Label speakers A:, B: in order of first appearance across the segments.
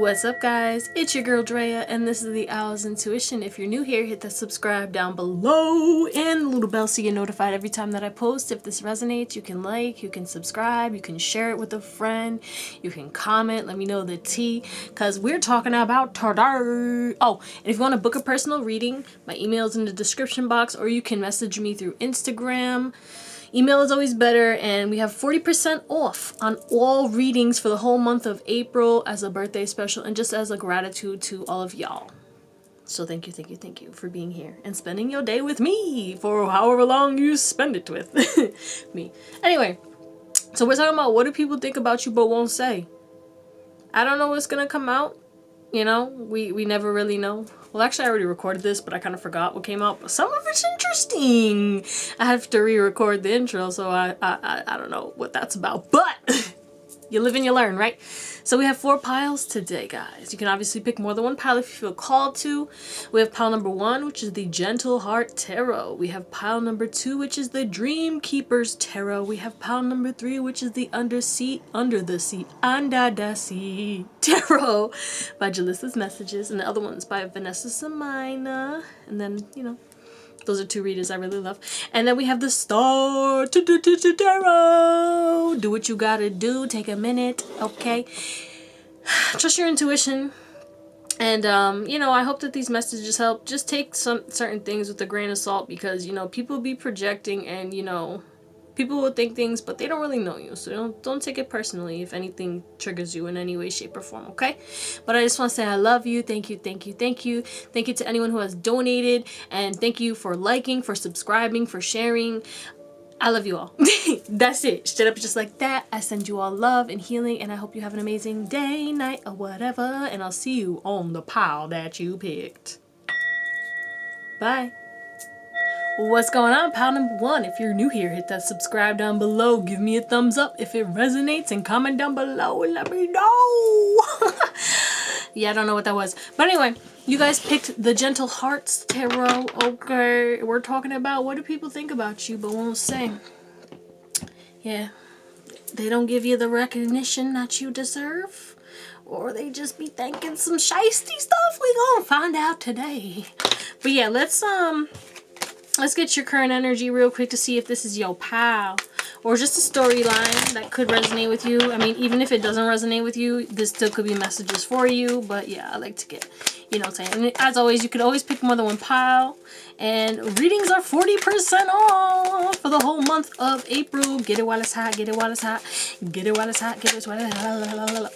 A: What's up, guys? It's your girl Drea, and this is the Owl's Intuition. If you're new here, hit the subscribe down below and the little bell so you get notified every time that I post. If this resonates, you can like, you can subscribe, you can share it with a friend, you can comment, let me know the tea, because we're talking about tartar. Oh, and if you want to book a personal reading, my email is in the description box, or you can message me through Instagram. Email is always better, and we have 40% off on all readings for the whole month of April as a birthday special and just as a gratitude to all of y'all. So thank you for being here and spending your day with me for however long you spend it with me. Anyway, so we're talking about what do people think about you but won't say. I don't know what's gonna come out. You know, we never really know. Well, actually, I already recorded this, but I kind of forgot what came out. But some of it's interesting. I have to re-record the intro, so I don't know what that's about. But you live and you learn, right? So we have 4 piles today, guys. You can obviously pick more than one pile if you feel called to. We have pile number 1, which is the Gentle Heart Tarot. We have pile number 2, which is the Dream Keepers Tarot. We have pile number 3, which is the Under the Sea Tarot by Jalissa's Messages, and the other one's by Vanessa Samina. And then, you know, those are 2 readers I really love. And then we have the Star Tarot. Do what you gotta do. Take a minute, okay? Trust your intuition. And, you know, I hope that these messages help. Just take some certain things with a grain of salt because, you know, people be projecting and, you know, people will think things, but they don't really know you. So don't take it personally if anything triggers you in any way, shape, or form, okay? But I just want to say I love you. Thank you, thank you, thank you. Thank you to anyone who has donated. And thank you for liking, for subscribing, for sharing. I love you all. That's it. Straight up just like that. I send you all love and healing. And I hope you have an amazing day, night, or whatever. And I'll see you on the pile that you picked. Bye. What's going on? Pile number 1. If you're new here, hit that subscribe down below. Give me a thumbs up if it resonates and comment down below and let me know. Yeah, I don't know what that was. But anyway, you guys picked the Gentle Hearts Tarot. Okay, we're talking about what do people think about you but won't say. Yeah, they don't give you the recognition that you deserve. Or they just be thinking some shiesty stuff. We gonna find out today. But yeah, let's get your current energy real quick to see if this is your pal or just a storyline that could resonate with you. I mean, even if it doesn't resonate with you, this still could be messages for you. But yeah, I like to get, you know what I'm saying. And as always, you could always pick more than one pile. And readings are 40% off for the whole month of April. Get it while it's hot, get it while it's hot, get it while it's hot, get it while it's hot.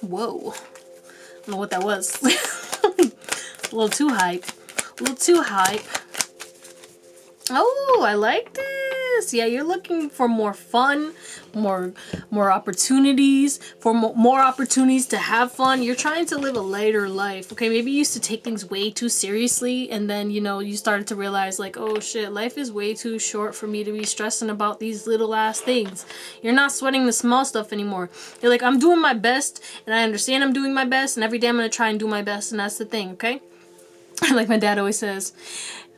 A: Whoa. I don't know what that was. A little too hype. A little too hype. Oh, I like this. Yeah, you're looking for more fun, more opportunities, for more opportunities to have fun. You're trying to live a lighter life. Okay, maybe you used to take things way too seriously and then, you know, you started to realize like, oh shit, life is way too short for me to be stressing about these little ass things. You're not sweating the small stuff anymore. You're like, I'm doing my best and I understand I'm doing my best and every day I'm going to try and do my best, and that's the thing, okay? Like my dad always says,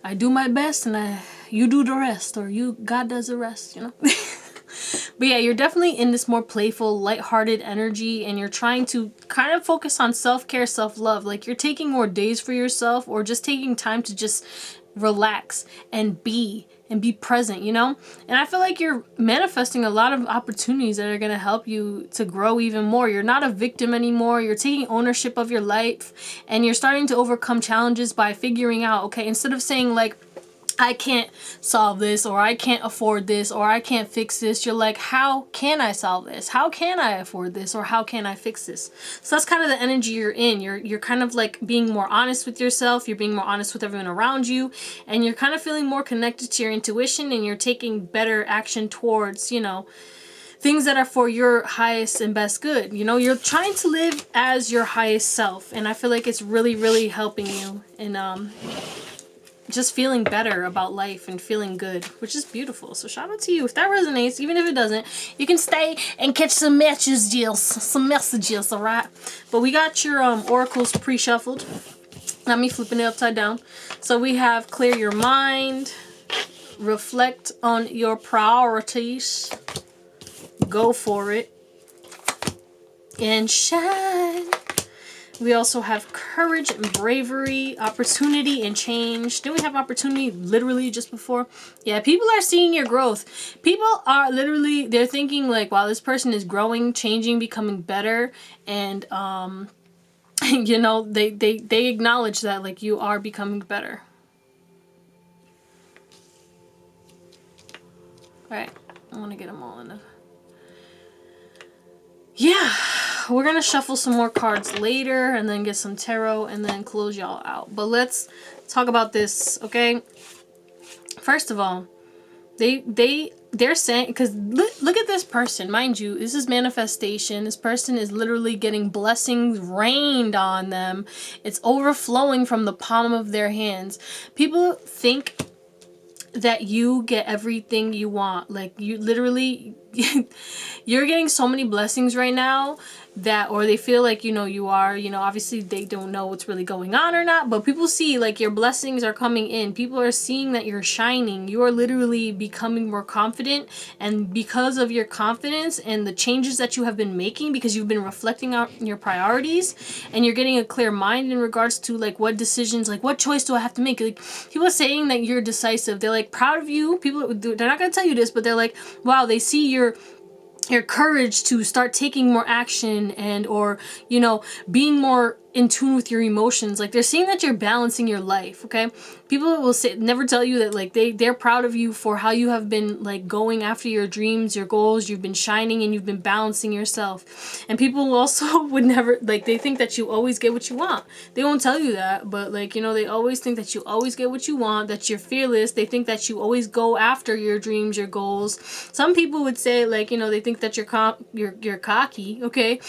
A: I do my best and you do the rest, or God does the rest, you know? But yeah, you're definitely in this more playful, lighthearted energy, and you're trying to kind of focus on self-care, self-love. Like you're taking more days for yourself, or just taking time to just relax and be present, you know? And I feel like you're manifesting a lot of opportunities that are going to help you to grow even more. You're not a victim anymore. You're taking ownership of your life, and you're starting to overcome challenges by figuring out, okay, instead of saying like, I can't solve this, or I can't afford this, or I can't fix this. You're like, how can I solve this? How can I afford this? Or how can I fix this? So that's kind of the energy you're in. You're kind of like being more honest with yourself. You're being more honest with everyone around you. And you're kind of feeling more connected to your intuition, and you're taking better action towards, you know, things that are for your highest and best good. You know, you're trying to live as your highest self. And I feel like it's really, really helping you in, just feeling better about life and feeling good, which is beautiful. So shout out to you. If that resonates, even if it doesn't, you can stay and catch some messages, all right? But we got your oracles pre-shuffled. Not me flipping it upside down. So we have clear your mind, reflect on your priorities, go for it, and shine. We also have courage and bravery, opportunity and change. Didn't we have opportunity literally just before? Yeah, people are seeing your growth. People are literally, they're thinking like, wow, this person is growing, changing, becoming better. And, you know, they acknowledge that like you are becoming better. All right, I want to get them all in. Yeah, we're gonna shuffle some more cards later and then get some tarot and then close y'all out. But let's talk about this, okay? First of all, they're saying, because look at this person, mind you, this is manifestation. This person is literally getting blessings rained on them. It's overflowing from the palm of their hands. People think that you get everything you want. Like, you literally you're getting so many blessings right now that, or they feel like, you know, you are, you know, obviously they don't know what's really going on or not, but people see like your blessings are coming in. People are seeing that you're shining. You are literally becoming more confident, and because of your confidence and the changes that you have been making, because you've been reflecting on your priorities and you're getting a clear mind in regards to like what decisions, like what choice do I have to make. Like, people are saying that you're decisive. They're like proud of you. People, they're not going to tell you this, but they're like, wow, they see your courage to start taking more action, and, or, you know, being more in tune with your emotions. Like, they're seeing that you're balancing your life, okay? People will say, never tell you that, like, they're proud of you for how you have been, like, going after your dreams, your goals. You've been shining and you've been balancing yourself. And people also would never, like, they think that you always get what you want. They won't tell you that, but, like, you know, they always think that you always get what you want, that you're fearless. They think that you always go after your dreams, your goals. Some people would say, like, you know, they think that you're cocky, okay?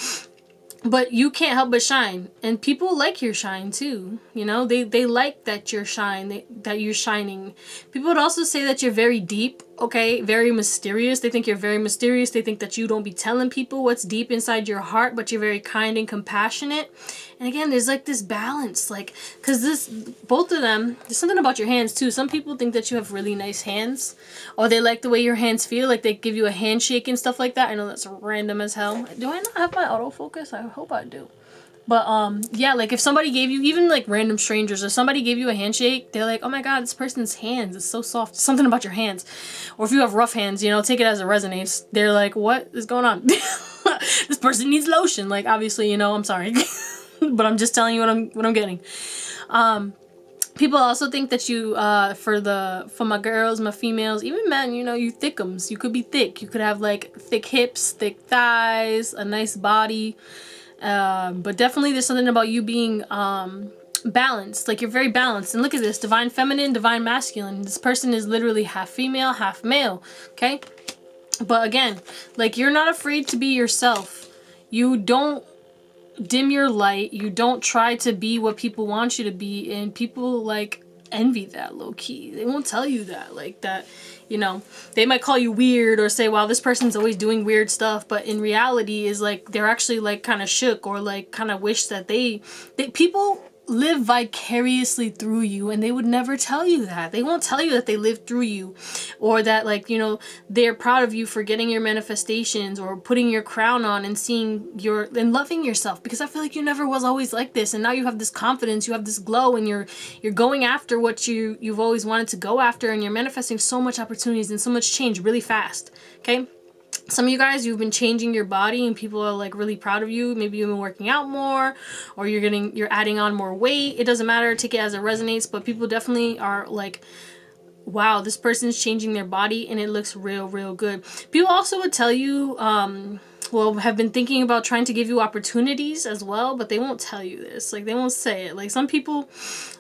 A: But you can't help but shine, and people like your shine too. You know, they like that you're that you're shining. People would also say that you're very deep, okay, very mysterious. They think you're very mysterious. They think that you don't be telling people what's deep inside your heart, but you're very kind and compassionate. And again, there's like this balance, like, because both of them, there's something about your hands too. Some people think that you have really nice hands, or they like the way your hands feel, like they give you a handshake and stuff like that. I know that's random as hell. Do I not have my autofocus? I hope I do. But yeah, like if somebody gave you, even like random strangers, or somebody gave you a handshake, they're like, oh my god, this person's hands is so soft. Something about your hands. Or if you have rough hands, you know, take it as it resonates. They're like, what is going on? This person needs lotion. Like, obviously, you know, I'm sorry. But I'm just telling you what I'm getting. People also think that you, for my girls, my females, even men, you know, you thickums. You could be thick. You could have like thick hips, thick thighs, a nice body. But definitely there's something about you being balanced. Like, you're very balanced. And look at this, divine feminine, divine masculine. This person is literally half female, half male. Okay? But again, like, you're not afraid to be yourself. You don't dim your light. You don't try to be what people want you to be, and people like envy that low key. They won't tell you that, like, that, you know, they might call you weird or say, wow, this person's always doing weird stuff, but in reality is like they're actually like kind of shook, or like kind of wish that they people live vicariously through you, and they would never tell you that. They won't tell you that they live through you, or that, like, you know, they're proud of you for getting your manifestations, or putting your crown on and seeing and loving yourself, because I feel like you never was always like this, and now you have this confidence, you have this glow, and you're going after what you've always wanted to go after, and you're manifesting so much opportunities and so much change really fast. Okay? Some of you guys, you've been changing your body and people are like really proud of you. Maybe you've been working out more, or you're adding on more weight. It doesn't matter. Take it as it resonates. But people definitely are like, wow, this person's changing their body and it looks real good. People also would tell you, have been thinking about trying to give you opportunities as well, but they won't tell you this. Like, they won't say it. Like, some people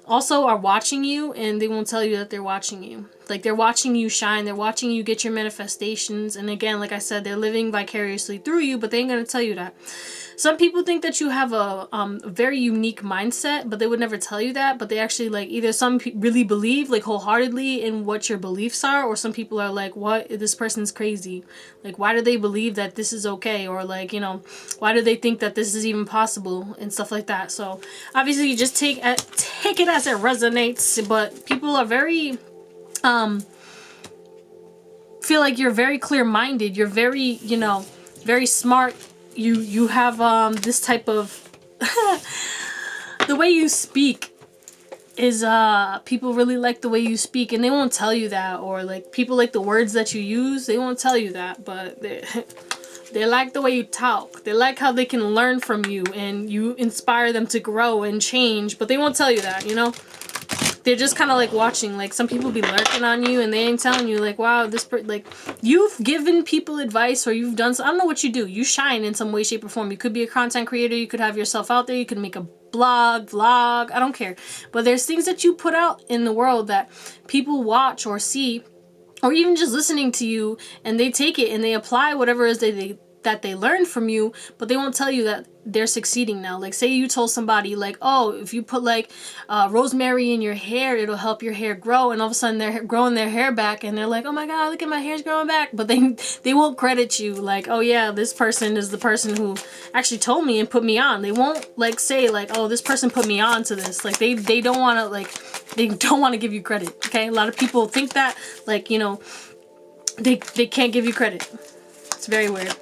A: also are watching you and they won't tell you that they're watching you. Like, they're watching you shine. They're watching you get your manifestations. And again, like I said, they're living vicariously through you, but they ain't going to tell you that. Some people think that you have a very unique mindset, but they would never tell you that. But they actually, like, either some really believe, like, wholeheartedly in what your beliefs are, or some people are like, what? This person's crazy. Like, why do they believe that this is okay? Or, like, you know, why do they think that this is even possible and stuff like that? So obviously you just take it as it resonates. But people are very feel like you're very clear-minded. You're very, you know, very smart. You have this type of the way you speak is people really like the way you speak, and they won't tell you that, or like people like the words that you use, they won't tell you that, but they like the way you talk. They like how they can learn from you and you inspire them to grow and change, but they won't tell you that, you know? They're just kind of like watching. Like some people be lurking on you and they ain't telling you like, wow, like you've given people advice, or you've done, I don't know what you do. You shine in some way, shape, or form. You could be a content creator. You could have yourself out there. You could make a blog, vlog. I don't care. But there's things that you put out in the world that people watch or see, or even just listening to you, and they take it and they apply whatever it is that they learned from you, but they won't tell you that they're succeeding now. Like say you told somebody like, oh, if you put like rosemary in your hair, it'll help your hair grow, and all of a sudden they're growing their hair back and they're like, oh my god, look at my hair's growing back. But they won't credit you like, oh yeah, this person is the person who actually told me and put me on. They won't like say like, oh, this person put me on to this. Like they don't want to, like, they don't want to give you credit. Okay, a lot of people think that, like, you know, they can't give you credit. It's very weird.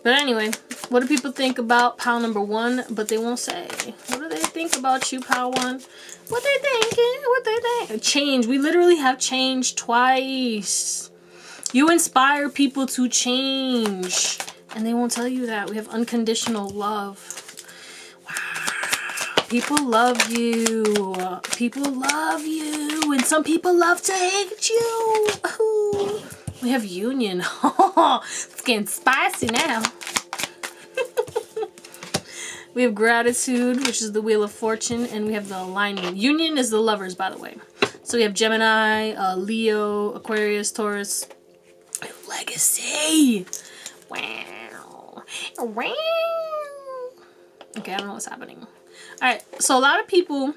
A: But anyway, what do people think about pile number 1? But they won't say. What do they think about you, pile 1? What they thinking? What they think? Change. We literally have change twice. You inspire people to change, and they won't tell you that. We have unconditional love. Wow. People love you. People love you, and some people love to hate you. Ooh. We have union. It's getting spicy now. We have gratitude, which is the wheel of fortune, and we have the alignment. Union is the lovers, by the way. So we have Gemini, Leo, Aquarius, Taurus. We have legacy. Wow. Wow. Okay, I don't know what's happening. All right, so a lot of people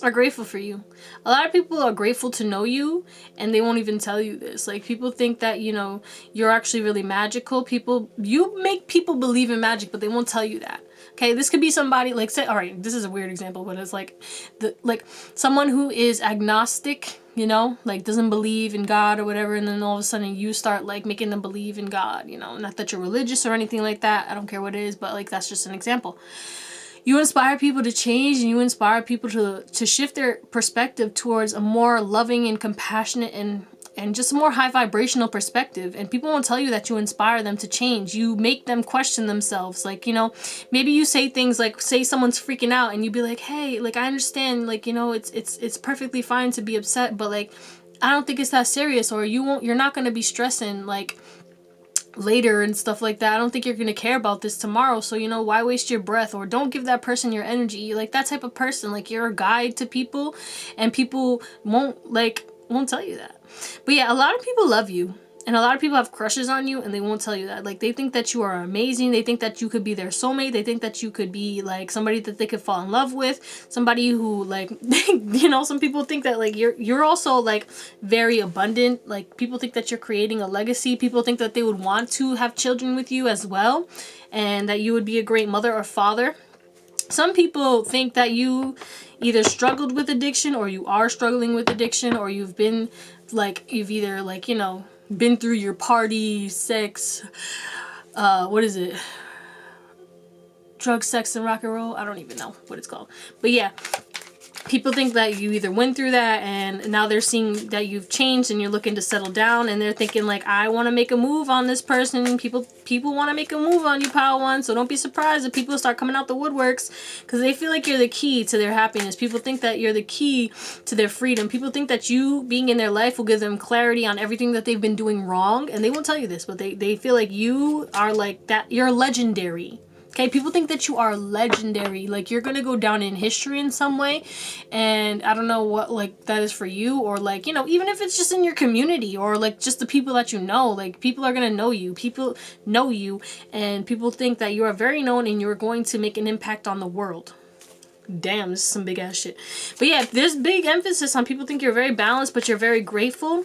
A: are grateful for you. A lot of people are grateful to know you, and they won't even tell you this. Like people think that, you know, you're actually really magical. You make people believe in magic, but they won't tell you that. Okay, this could be somebody like, say, all right, this is a weird example, but it's like someone who is agnostic, you know, like doesn't believe in God or whatever, and then all of a sudden you start like making them believe in God, you know. Not that you're religious or anything like that. I don't care what it is, but like that's just an example. You inspire people to change, and you inspire people to shift their perspective towards a more loving and compassionate and just a more high vibrational perspective. And people won't tell you that you inspire them to change. You make them question themselves. Like, you know, maybe you say things like, say someone's freaking out and you be like, hey, like I understand, like, you know, it's perfectly fine to be upset, but like I don't think it's that serious, or you're not going to be stressing like later and stuff like that. I don't think you're gonna care about this tomorrow, so you know, why waste your breath, or don't give that person your energy. Like that type of person, like you're a guide to people, and people won't tell you that. But yeah, a lot of people love you, and a lot of people have crushes on you, and they won't tell you that. Like they think that you are amazing. They think that you could be their soulmate. They think that you could be like somebody that they could fall in love with, somebody who like you know, some people think that like you're also like very abundant. Like people think that you're creating a legacy. People think that they would want to have children with you as well, and that you would be a great mother or father. Some people think that you either struggled with addiction, or you are struggling with addiction, or you've either like, you know, been through your party, sex, what is it? Drug, sex, and rock and roll? I don't even know what it's called. But yeah, people think that you either went through that, and now they're seeing that you've changed and you're looking to settle down, and they're thinking like, I want to make a move on this person. People want to make a move on you, pile 1. So don't be surprised if people start coming out the woodworks, because they feel like you're the key to their happiness. People think that you're the key to their freedom. People think that you being in their life will give them clarity on everything that they've been doing wrong, and they won't tell you this, but they feel like you are like that. You're legendary. Okay, people think that you are legendary, like you're gonna go down in history in some way, and I don't know what like that is for you, or like, you know, even if it's just in your community, or like just the people that you know, like people are gonna know you. People know you, and people think that you are very known and you're going to make an impact on the world. Damn, this is some big ass shit. But yeah, there's big emphasis on people think you're very balanced, but you're very grateful.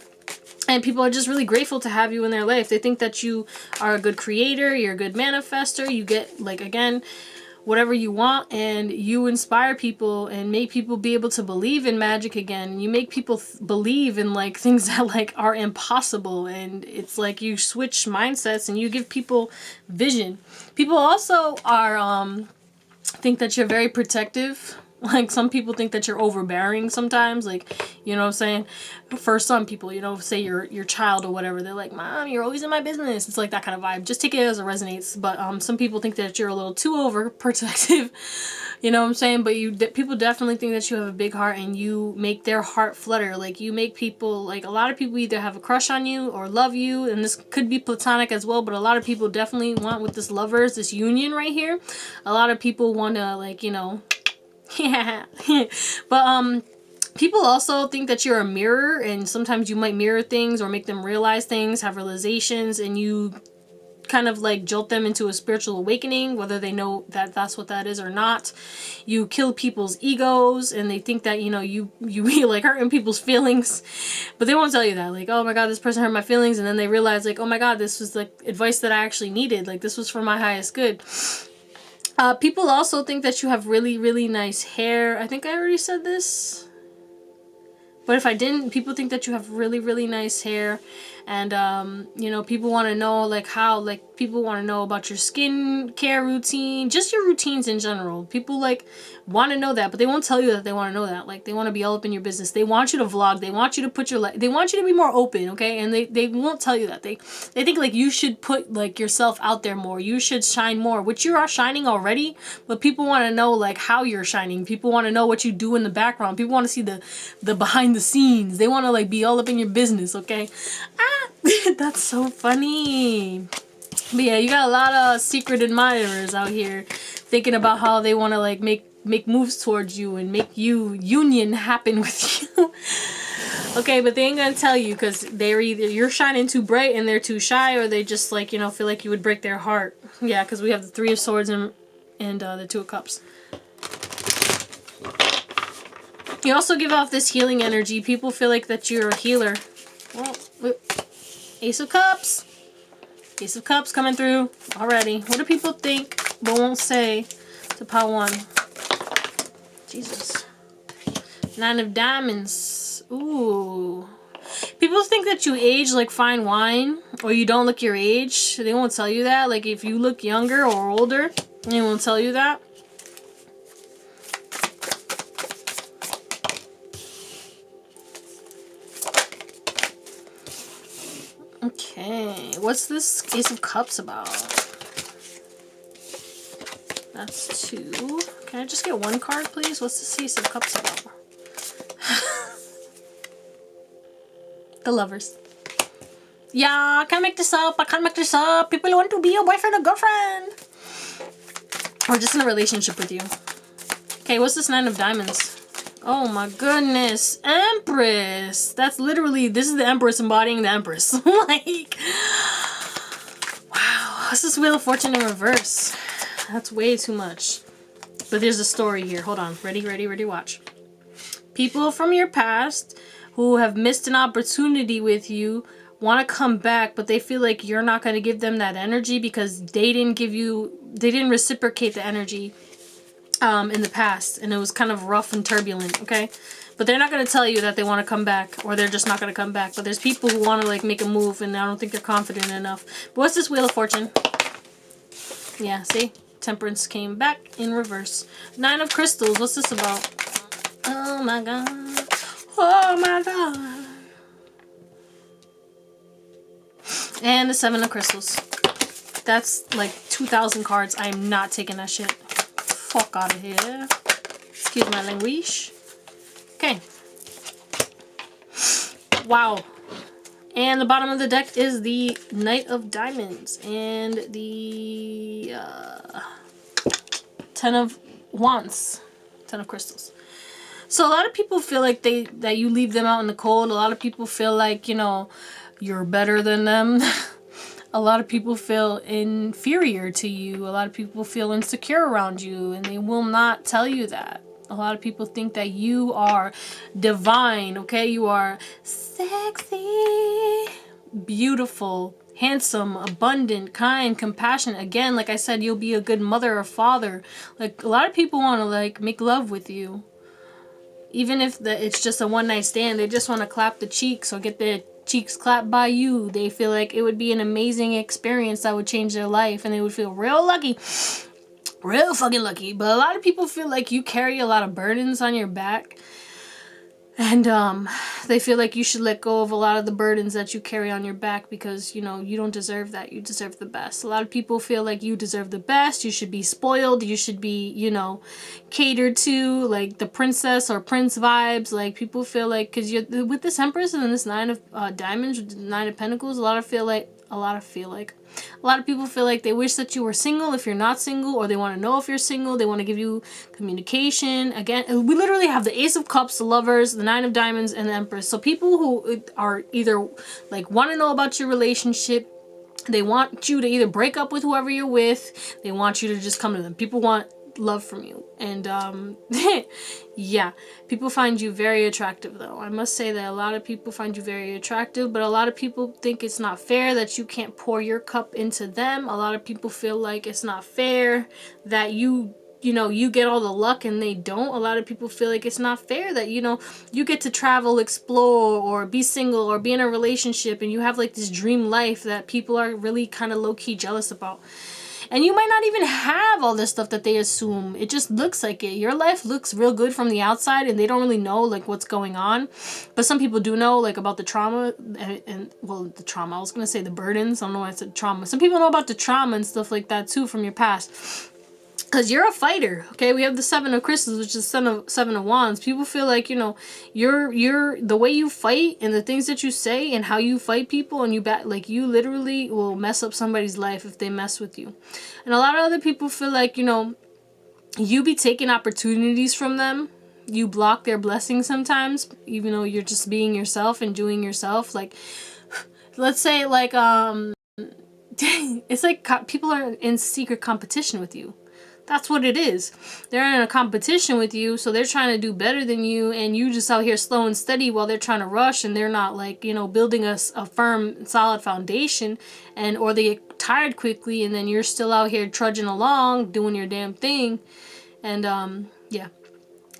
A: And people are just really grateful to have you in their life. They think that you are a good creator, you're a good manifester, you get, like, again, whatever you want, and you inspire people and make people be able to believe in magic again. You make people believe in, like, things that, like, are impossible, and it's like you switch mindsets and you give people vision. People also are, think that you're very protective. Like, some people think that you're overbearing sometimes. Like, you know what I'm saying? For some people, you know, say your child or whatever, they're like, Mom, you're always in my business. It's like that kind of vibe. Just take it as it resonates. But some people think that you're a little too overprotective. You know what I'm saying? But people definitely think that you have a big heart, and you make their heart flutter. Like, you make people, like, a lot of people either have a crush on you or love you, and this could be platonic as well, but a lot of people definitely want, with this lovers, this union right here, a lot of people want to, like, you know, yeah. But people also think that you're a mirror, and sometimes you might mirror things or make them realize things, have realizations, and you kind of like jolt them into a spiritual awakening, whether they know that that's what that is or not. You kill people's egos, and they think that, you know, you like hurting people's feelings, but they won't tell you that. Like, oh my God, this person hurt my feelings, and then they realize, like, oh my God, this was like advice that I actually needed. Like, this was for my highest good. People also think that you have really, really nice hair. I think I already said this. But if I didn't, people think that you have really, really nice hair. And, you know, people want to know, like, how, like, people want to know about your skin care routine, just your routines in general. People, like, want to know that, but they won't tell you that they want to know that. Like, they want to be all up in your business. They want you to vlog. They want you to put your, they want you to be more open, okay? And they won't tell you that. They think, like, you should put, like, yourself out there more. You should shine more, which you are shining already, but people want to know, like, how you're shining. People want to know what you do in the background. People want to see the behind the scenes. They want to, like, be all up in your business, okay? That's so funny. But yeah, you got a lot of secret admirers out here thinking about how they want to, like, make moves towards you and make you union happen with you. Okay, but they ain't gonna tell you, because they're either you're shining too bright and they're too shy, or they just, like, you know, feel like you would break their heart. Yeah, because we have the Three of Swords and the Two of Cups. You also give off this healing energy. People feel like that you're a healer. Well, Ace of Cups. Ace of Cups coming through already. What do people think but won't say to pile one? Jesus. Nine of Diamonds. Ooh. People think that you age like fine wine, or you don't look your age. They won't tell you that. Like, if you look younger or older, they won't tell you that. Okay, what's this Ace of Cups about? That's two. Can I just get one card, please? What's this Ace of Cups about? The Lovers. Yeah, I can't make this up. I can't make this up. People want to be your boyfriend or girlfriend. Or just in a relationship with you. Okay, what's this Nine of Diamonds? Oh my goodness. Empress. That's literally, this is the Empress embodying the Empress. Like, wow. This is Wheel of Fortune in reverse. That's way too much. But there's a story here. Hold on. Ready, ready, ready, watch. People from your past who have missed an opportunity with you want to come back, but they feel like you're not going to give them that energy because they didn't reciprocate the energy in the past, and it was kind of rough and turbulent, okay? But they're not going to tell you that they want to come back, or they're just not going to come back. But there's people who want to, like, make a move, and I don't think they're confident enough. But what's this Wheel of Fortune? Yeah, see? Temperance came back in reverse. Nine of Crystals. What's this about? Oh my god. Oh my god. And the Seven of Crystals. That's like 2,000 cards. I am not taking that shit. Fuck out of here. Excuse my language. Okay. Wow. And the bottom of the deck is the Knight of Diamonds and the Ten of Wands, Ten of Crystals. So a lot of people feel like that you leave them out in the cold. A lot of people feel like, you know, you're better than them. A lot of people feel inferior to you. A lot of people feel insecure around you, and they will not tell you that. A lot of people think that you are divine, okay? You are sexy, beautiful, handsome, abundant, kind, compassionate. Again, like I said, you'll be a good mother or father. Like, a lot of people want to, like, make love with you. Even if it's just a one-night stand, they just want to clap the cheeks or get their cheeks clapped by you. They feel like it would be an amazing experience that would change their life, and they would feel real lucky. Real fucking lucky. But a lot of people feel like you carry a lot of burdens on your back. And they feel like you should let go of a lot of the burdens that you carry on your back because, you know, you don't deserve that. You deserve the best. A lot of people feel like you deserve the best. You should be spoiled. You should be, you know, catered to, like the princess or prince vibes. Like people feel like, because you're with this Empress and this Nine of Diamonds, with the Nine of Pentacles, a lot of people feel like they wish that you were single if you're not single, or they want to know if you're single. They want to give you communication. Again, we literally have the Ace of Cups, the Lovers, the Nine of Diamonds, and the Empress. So people who are either like want to know about your relationship, they want you to either break up with whoever you're with, they want you to just come to them. People want love from you. And yeah, people find you very attractive though. I must say that a lot of people find you very attractive, but a lot of people think it's not fair that you can't pour your cup into them. A lot of people feel like it's not fair that you know, you get all the luck and they don't. A lot of people feel like it's not fair that, you know, you get to travel, explore, or be single, or be in a relationship, and you have like this dream life that people are really kind of low-key jealous about. And you might not even have all this stuff that they assume. It just looks like it. Your life looks real good from the outside, and they don't really know like what's going on. But some people do know like about the trauma and well, the trauma. I was gonna say the burdens. I don't know why I said trauma. Some people know about the trauma and stuff like that too from your past. Because you're a fighter, okay? We have the Seven of Crystals, which is Seven of Wands. People feel like, you know, you're the way you fight and the things that you say and how you fight people, and like you literally will mess up somebody's life if they mess with you. And a lot of other people feel like, you know, you be taking opportunities from them. You block their blessings sometimes, even though you're just being yourself and doing yourself. Like, let's say like it's like people are in secret competition with you. That's what it is. They're in a competition with you, so they're trying to do better than you, and you just out here slow and steady while they're trying to rush, and they're not like, you know, building a firm, solid foundation, and or they get tired quickly, and then you're still out here trudging along, doing your damn thing. And yeah.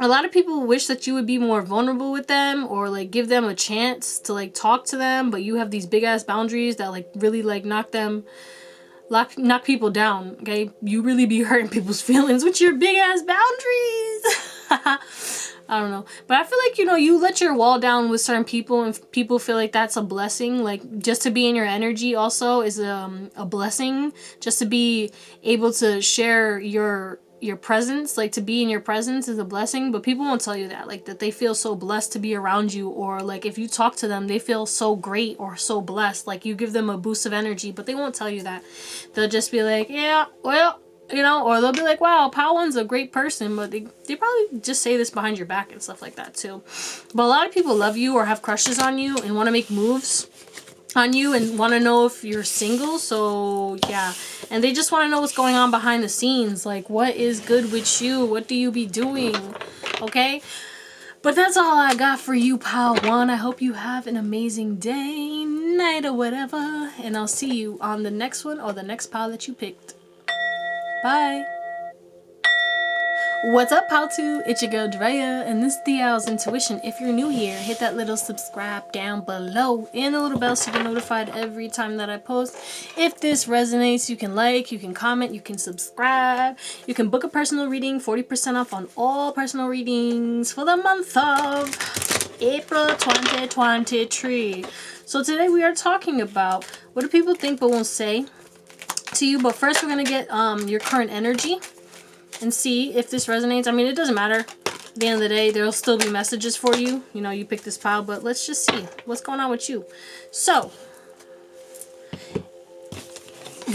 A: A lot of people wish that you would be more vulnerable with them, or like give them a chance to like talk to them, but you have these big ass boundaries that like really like knock people down, okay? You really be hurting people's feelings with your big ass boundaries. I don't know. But I feel like, you know, you let your wall down with certain people, and people feel like that's a blessing. Like, just to be in your energy also is a blessing. Just to be able to share your presence, like to be in your presence is a blessing. But people won't tell you that, like that they feel so blessed to be around you, or like if you talk to them they feel so great or so blessed, like you give them a boost of energy. But they won't tell you that. They'll just be like, yeah, well, you know, or they'll be like, wow, Pawan's a great person, but they probably just say this behind your back and stuff like that too. But a lot of people love you or have crushes on you and want to make moves on you and want to know if you're single. So yeah, and they just want to know what's going on behind the scenes, like what is good with you, what do you be doing, okay? But that's all I got for you, pile one. I hope you have an amazing day, night, or whatever, and I'll see you on the next one or the next pile that you picked. Bye. What's up, Pile 2? It's your girl Drea, and this is The Owl's Intuition. If you're new here, hit that little subscribe down below and the little bell so you get notified every time that I post. If this resonates, you can like, you can comment, you can subscribe. You can book a personal reading, 40% off on all personal readings for the month of April 2023. So today we are talking about what do people think but won't say to you. But first we're going to get your current energy and see if this resonates. I mean, it doesn't matter. At the end of the day, there'll still be messages for you. You know, you pick this pile, but let's just see what's going on with you. So,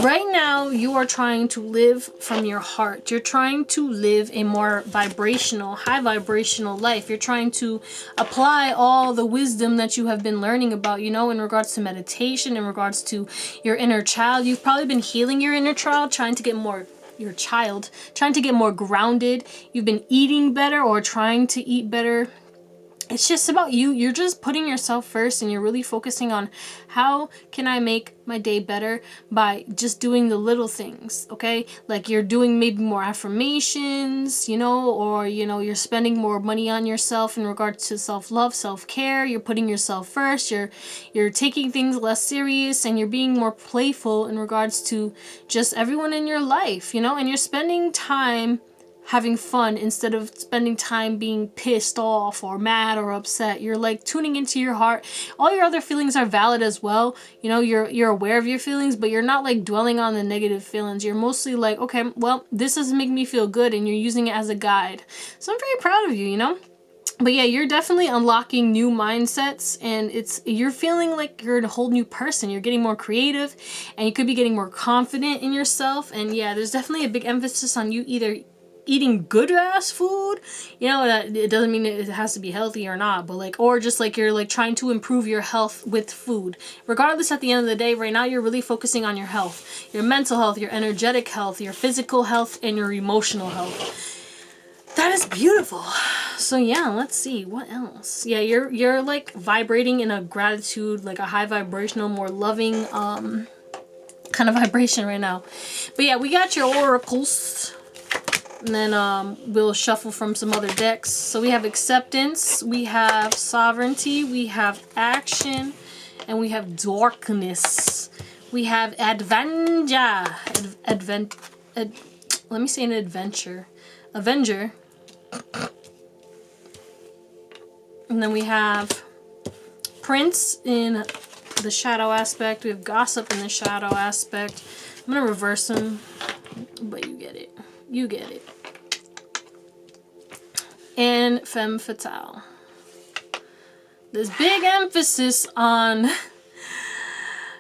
A: right now, you are trying to live from your heart. You're trying to live a more vibrational, high vibrational life. You're trying to apply all the wisdom that you have been learning about, you know, in regards to meditation, in regards to your inner child. You've probably been healing your inner child, trying to get more grounded. You've been eating better or trying to eat better. it's just about you. You're just putting yourself first, and you're really focusing on how can I make my day better by just doing the little things, okay? Like you're doing maybe more affirmations, you know, or, you know, you're spending more money on yourself in regards to self-love, self-care. You're putting yourself first. You're taking things less serious, and you're being more playful in regards to just everyone in your life, you know, and you're spending time having fun instead of spending time being pissed off or mad or upset. You're like tuning into your heart. All your other feelings are valid as well. You know, you're aware of your feelings, but you're not like dwelling on the negative feelings. You're mostly like, okay, well, this doesn't make me feel good, and you're using it as a guide. So I'm very proud of you, you know? But yeah, you're definitely unlocking new mindsets, and you're feeling like you're a whole new person. You're getting more creative, and you could be getting more confident in yourself. And yeah, there's definitely a big emphasis on you either eating good ass food, you know, that it doesn't mean it has to be healthy or not, but like, or just like you're like trying to improve your health with food. Regardless, at the end of the day, right now you're really focusing on your health, your mental health, your energetic health, your physical health, and your emotional health. That is beautiful. So yeah, let's see what else. Yeah, you're like vibrating in a gratitude, like a high vibrational, more loving kind of vibration right now. But yeah, we got your oracles. And then we'll shuffle from some other decks. So we have acceptance, we have sovereignty, we have action, and we have darkness. We have Avenger. Let me say an adventure. Avenger. And then we have Prince in the shadow aspect. We have Gossip in the shadow aspect. I'm going to reverse them, but you get it. You get it. And Femme Fatale. There's big emphasis on,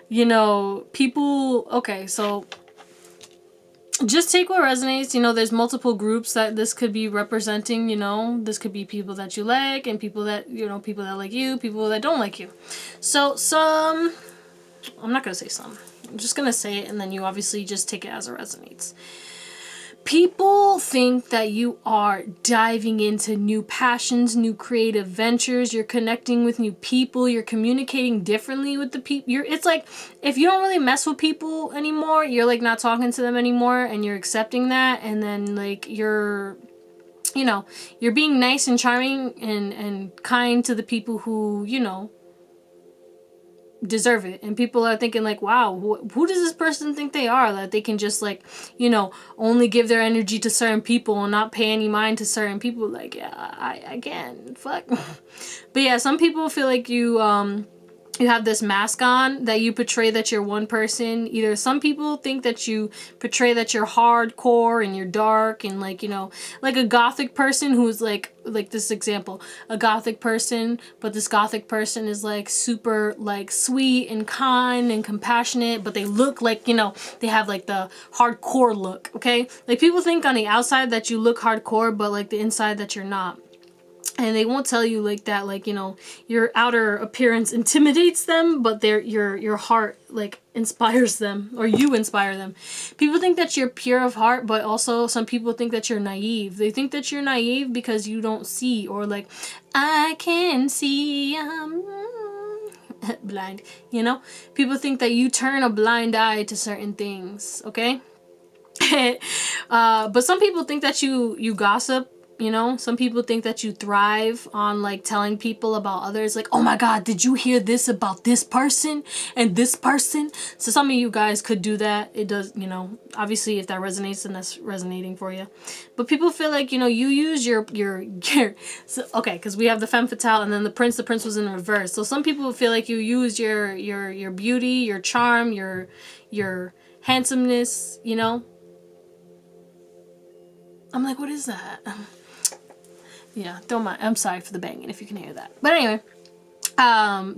A: you know, people. Okay, so just take what resonates. You know, there's multiple groups that this could be representing, you know. This could be people that you like, and people that, you know, people that like you, people that don't like you. So some, I'm not going to say some. I'm just going to say it, and then you obviously just take it as it resonates. People think that you are diving into new passions, new creative ventures. You're connecting with new people. You're communicating differently with the people. It's like if you don't really mess with people anymore, you're like not talking to them anymore, and you're accepting that. And then like you're being nice and charming and kind to the people who, you know, deserve it. And people are thinking like, wow, who does this person think they are, that they can just like, you know, only give their energy to certain people and not pay any mind to certain people. Like, yeah, I can, fuck. But yeah, some people feel like you have this mask on, that you portray that you're one person. Either some people think that you portray that you're hardcore and you're dark and like, you know, like a gothic person who's like this example, a gothic person, but this gothic person is like super like sweet and kind and compassionate, but they look like, you know, they have like the hardcore look, okay? Like people think on the outside that you look hardcore, but like the inside that you're not. And they won't tell you like that, like, you know, your outer appearance intimidates them, but your heart like inspires them, or you inspire them. People think that you're pure of heart, but also some people think that you're naive. They think that you're naive because you don't see, or like, I can see, I'm blind, you know? People think that you turn a blind eye to certain things, okay? But some people think that you gossip. You know, some people think that you thrive on like telling people about others, like, oh my God, did you hear this about this person and this person? So some of you guys could do that. It does, you know, obviously if that resonates, then that's resonating for you. But people feel like, you know, you use your so, okay, because we have the femme fatale and then the prince was in reverse. So some people feel like you use your beauty, your charm, your handsomeness, you know. I'm like, what is that? Yeah, don't mind. I'm sorry for the banging if you can hear that. But anyway,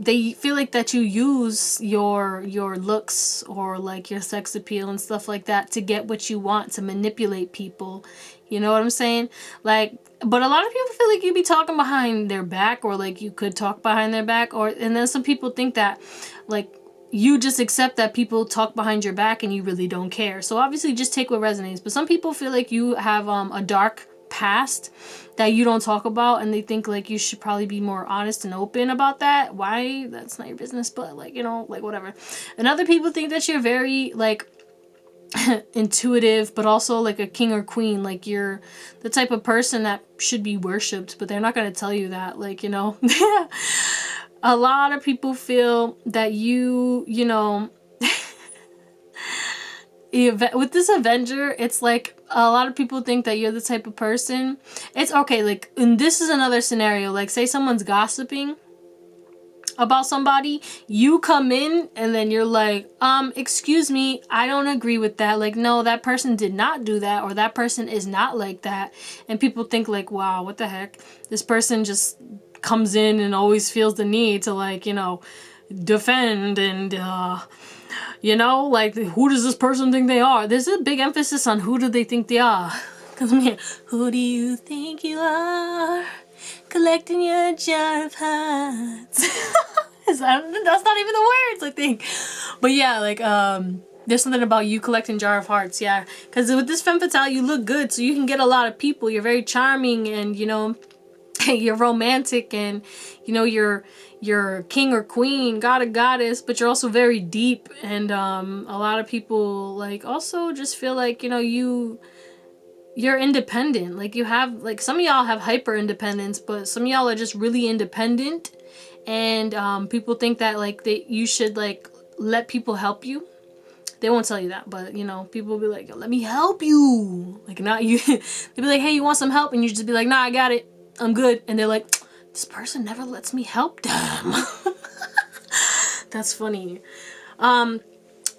A: they feel like that you use your looks or like your sex appeal and stuff like that to get what you want, to manipulate people. You know what I'm saying? Like, but a lot of people feel like you be talking behind their back, or like you could talk behind their back, and then some people think that like you just accept that people talk behind your back and you really don't care. So obviously just take what resonates. But some people feel like you have a dark past that you don't talk about, and they think like you should probably be more honest and open about that. Why? That's not your business, but like, you know, like whatever. And other people think that you're very like intuitive, but also like a king or queen, like you're the type of person that should be worshipped, but they're not going to tell you that, like, you know. A lot of people feel that you know, with this Avenger, it's like a lot of people think that you're the type of person. It's okay, like, and this is another scenario, like say someone's gossiping about somebody, you come in and then you're like, excuse me, I don't agree with that. Like, no, that person did not do that, or that person is not like that. And people think like, wow, what the heck? This person just comes in and always feels the need to, like, you know, defend and, you know, like, who does this person think they are? There's a big emphasis on who do they think they are. Because I'm here, who do you think you are? Collecting your jar of hearts. That's not even the words, I think. But yeah, like, there's something about you collecting jar of hearts, yeah. Because with this femme fatale, you look good, so you can get a lot of people. You're very charming, and, you know, you're romantic, and, you know, you're king or queen, god or goddess, but you're also very deep. And a lot of people, like, also just feel like, you know, you're independent. Like, you have, like, some of y'all have hyper independence, but some of y'all are just really independent. And people think that, like, you should, like, let people help you. They won't tell you that, but, you know, people will be like, let me help you. Like, not you. They'll be like, hey, you want some help? And you just be like, nah, I got it. I'm good. And they're like, this person never lets me help them. That's funny.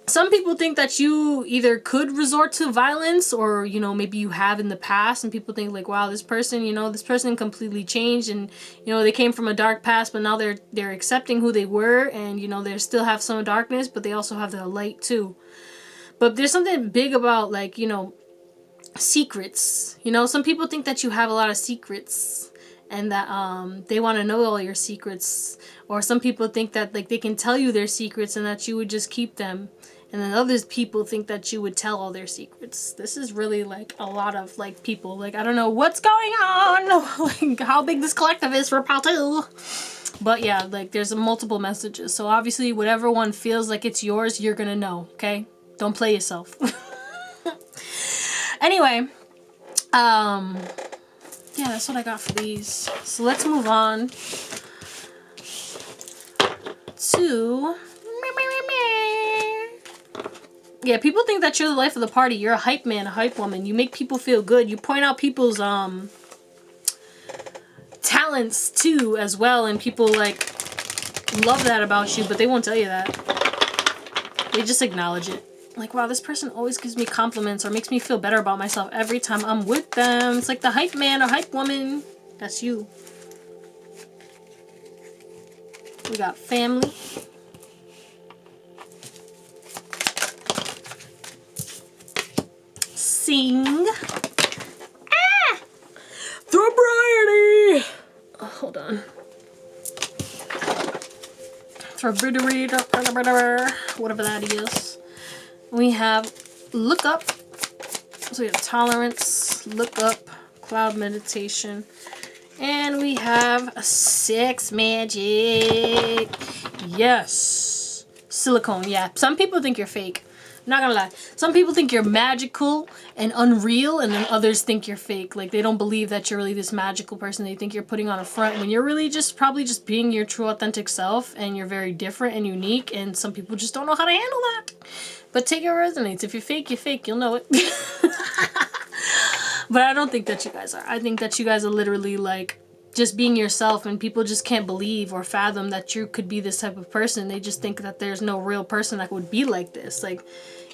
A: Some people think that you either could resort to violence, or, you know, maybe you have in the past, and people think like, wow, this person, you know, this person completely changed, and, you know, they came from a dark past, but now they're accepting who they were, and, you know, they still have some darkness, but they also have the light too. But there's something big about, like, you know, secrets. You know, some people think that you have a lot of secrets, and that they want to know all your secrets. Or some people think that, like, they can tell you their secrets and that you would just keep them. And then other people think that you would tell all their secrets. This is really, like, a lot of, like, people. Like, I don't know what's going on. Like, how big this collective is for part 2. But yeah, like, there's multiple messages. So obviously, whatever one feels like it's yours, you're gonna know, okay? Don't play yourself. Anyway, yeah, that's what I got for these. So let's move on to... Yeah, people think that you're the life of the party. You're a hype man, a hype woman. You make people feel good. You point out people's talents too as well, and people like love that about you, but they won't tell you that. They just acknowledge it. Like, wow, this person always gives me compliments or makes me feel better about myself every time I'm with them. It's like the hype man or hype woman. That's you. We got family. Sing. Ah! Sobriety. Oh, hold on. Whatever that is. We have look up. So we have tolerance, look up, cloud meditation, and we have sex magic. Yes, silicone. Yeah, some people think you're fake. I'm not gonna lie. Some people think you're magical and unreal, and then others think you're fake. Like, they don't believe that you're really this magical person. They think you're putting on a front when you're really just probably just being your true authentic self, and you're very different and unique, and some people just don't know how to handle that. But take it resonates. If you're fake, you're fake. You'll know it. But I don't think that you guys are. I think that you guys are literally like just being yourself, and people just can't believe or fathom that you could be this type of person. They just think that there's no real person that would be like this. Like,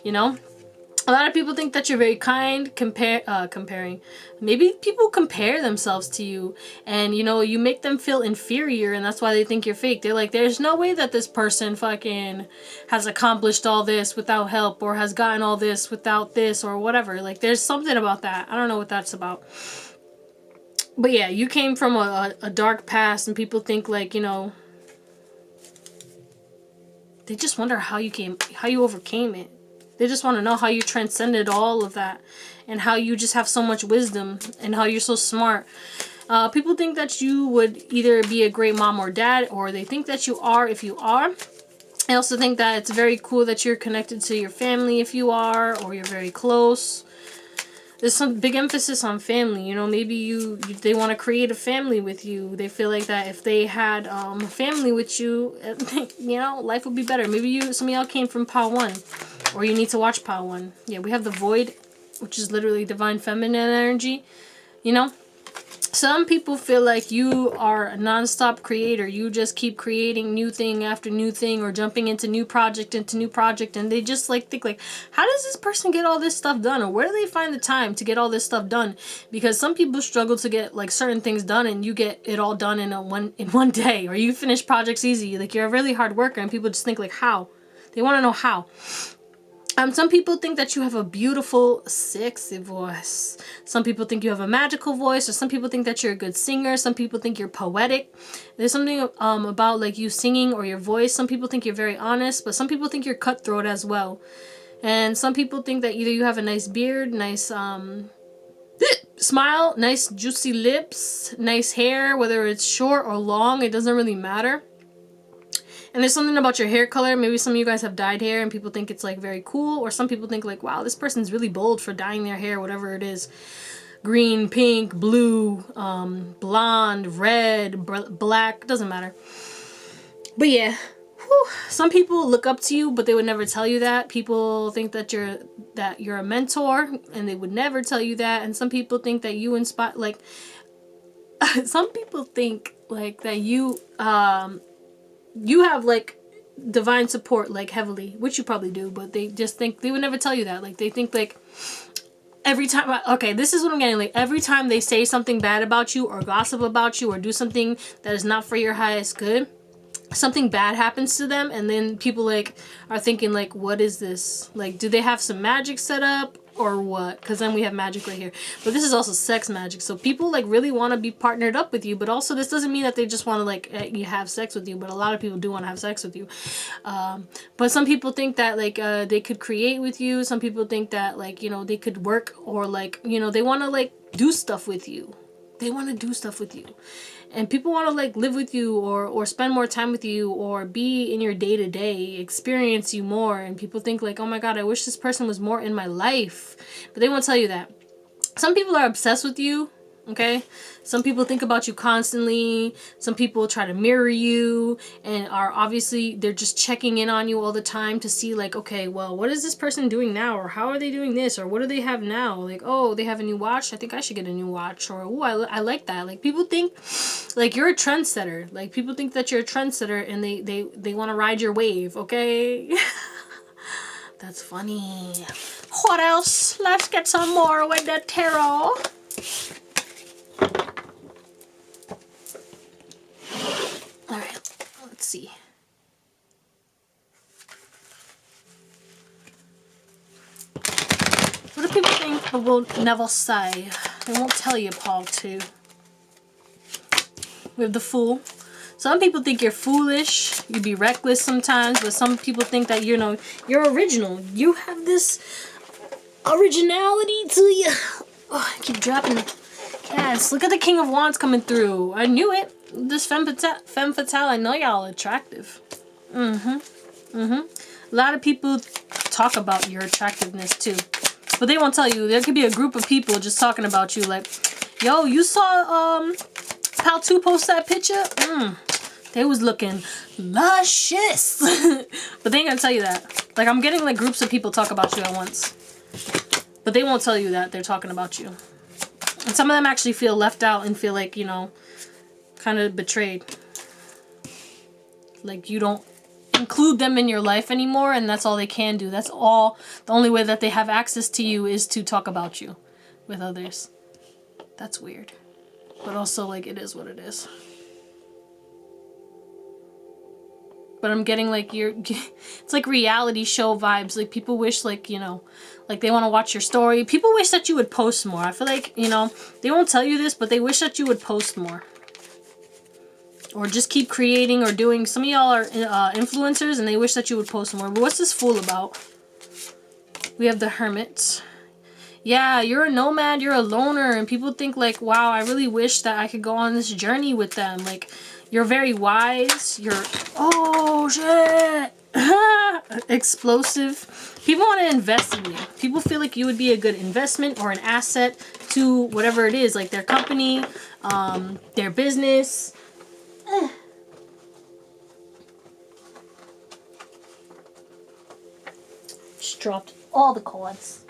A: you know, a lot of people think that you're very kind, comparing. Maybe people compare themselves to you, and, you know, you make them feel inferior, and that's why they think you're fake. They're like, there's no way that this person fucking has accomplished all this without help, or has gotten all this without this, or whatever. Like, there's something about that. I don't know what that's about. But yeah, you came from a dark past, and people think, like, you know, they just wonder how you overcame it. They just want to know how you transcended all of that and how you just have so much wisdom and how you're so smart. People think that you would either be a great mom or dad, or they think that you are if you are. I also think that it's very cool that you're connected to your family if you are, or you're very close. There's some big emphasis on family. You know, maybe they want to create a family with you. They feel like that if they had a family with you, you know, life would be better. Maybe some of y'all came from Pile 1, or you need to watch Pile 1. Yeah, we have the Void, which is literally divine feminine energy, you know. Some people feel like you are a non-stop creator. You just keep creating new thing after new thing, or jumping into new project, and they just like think like, how does this person get all this stuff done, or where do they find the time to get all this stuff done? Because some people struggle to get like certain things done, and you get it all done in one day, or you finish projects easy. Like, you're a really hard worker, and people just think like, how? They want to know how. Some people think that you have a beautiful, sexy voice. Some people think you have a magical voice, or some people think that you're a good singer. Some people think you're poetic. There's something about like you singing or your voice. Some people think you're very honest, but some people think you're cutthroat as well. And some people think that either you have a nice beard, nice smile, nice juicy lips, nice hair, whether it's short or long, it doesn't really matter. And there's something about your hair color. Maybe some of you guys have dyed hair and people think it's like very cool. Or some people think like, wow, this person's really bold for dyeing their hair, whatever it is. Green, pink, blue, blonde, red, black, doesn't matter. But yeah, some people look up to you, but they would never tell you that. People think that you're a mentor, and they would never tell you that. And some people think that you inspire, like, some people think like that you have like divine support, like heavily, which you probably do, but they just think, they would never tell you that. Like, they think like every time, okay, this is what I'm getting, like every time they say something bad about you or gossip about you or do something that is not for your highest good, something bad happens to them, and then people like are thinking like, what is this? Like, do they have some magic set up or what? Because then we have magic right here, but this is also sex magic. So people like really want to be partnered up with you, but also this doesn't mean that they just want to like you have sex with you, but a lot of people do want to have sex with you. But some people think that like they could create with you. Some people think that like, you know, they could work, or like, you know, they want to like do stuff with you. They want to do stuff with you. And people want to like live with you, or spend more time with you, or be in your day-to-day, experience you more. And people think like, oh my god, I wish this person was more in my life. But they won't tell you that. Some people are obsessed with you, okay? Some people think about you constantly. Some people try to mirror you, and are obviously, they're just checking in on you all the time to see like, okay, well, what is this person doing now? Or how are they doing this? Or what do they have now? Like, oh, they have a new watch, I think I should get a new watch. Or, oh, I like that. Like, people think like you're a trendsetter. Like, people think that you're a trendsetter, and they want to ride your wave, okay? That's funny. What else? Let's get some more with the tarot. Alright, let's see. What do people think but will never say? They won't tell you, Paul, too. We have the Fool. Some people think you're foolish. You be reckless sometimes, but some people think that, you know, you're original. You have this originality to you. Oh, I keep dropping it. Yes, look at the King of Wands coming through. I knew it. This femme fatale, I know y'all attractive. A lot of people talk about your attractiveness too, but they won't tell you. There could be a group of people just talking about you like, yo, you saw Pal 2 post that picture? They was looking luscious. But they ain't gonna tell you that. Like, I'm getting like groups of people talk about you at once, but they won't tell you that they're talking about you. And some of them actually feel left out and feel like, you know, kind of betrayed. Like, you don't include them in your life anymore, and that's all they can do. That's all. The only way that they have access to you is to talk about you with others. That's weird. But also, like, it is what it is. But I'm getting like it's like reality show vibes. Like, people wish, like, you know, like they want to watch your story. People wish that you would post more. I feel like, you know, they won't tell you this, but they wish that you would post more. Or just keep creating or doing. Some of y'all are influencers, and they wish that you would post more. But what's this Fool about? We have the Hermit. Yeah, you're a nomad, you're a loner, and people think like, wow, I really wish that I could go on this journey with them. Like, you're very wise, you're, oh shit, explosive. People want to invest in you. People feel like you would be a good investment or an asset to whatever it is, like their company, their business. Just dropped all the cards.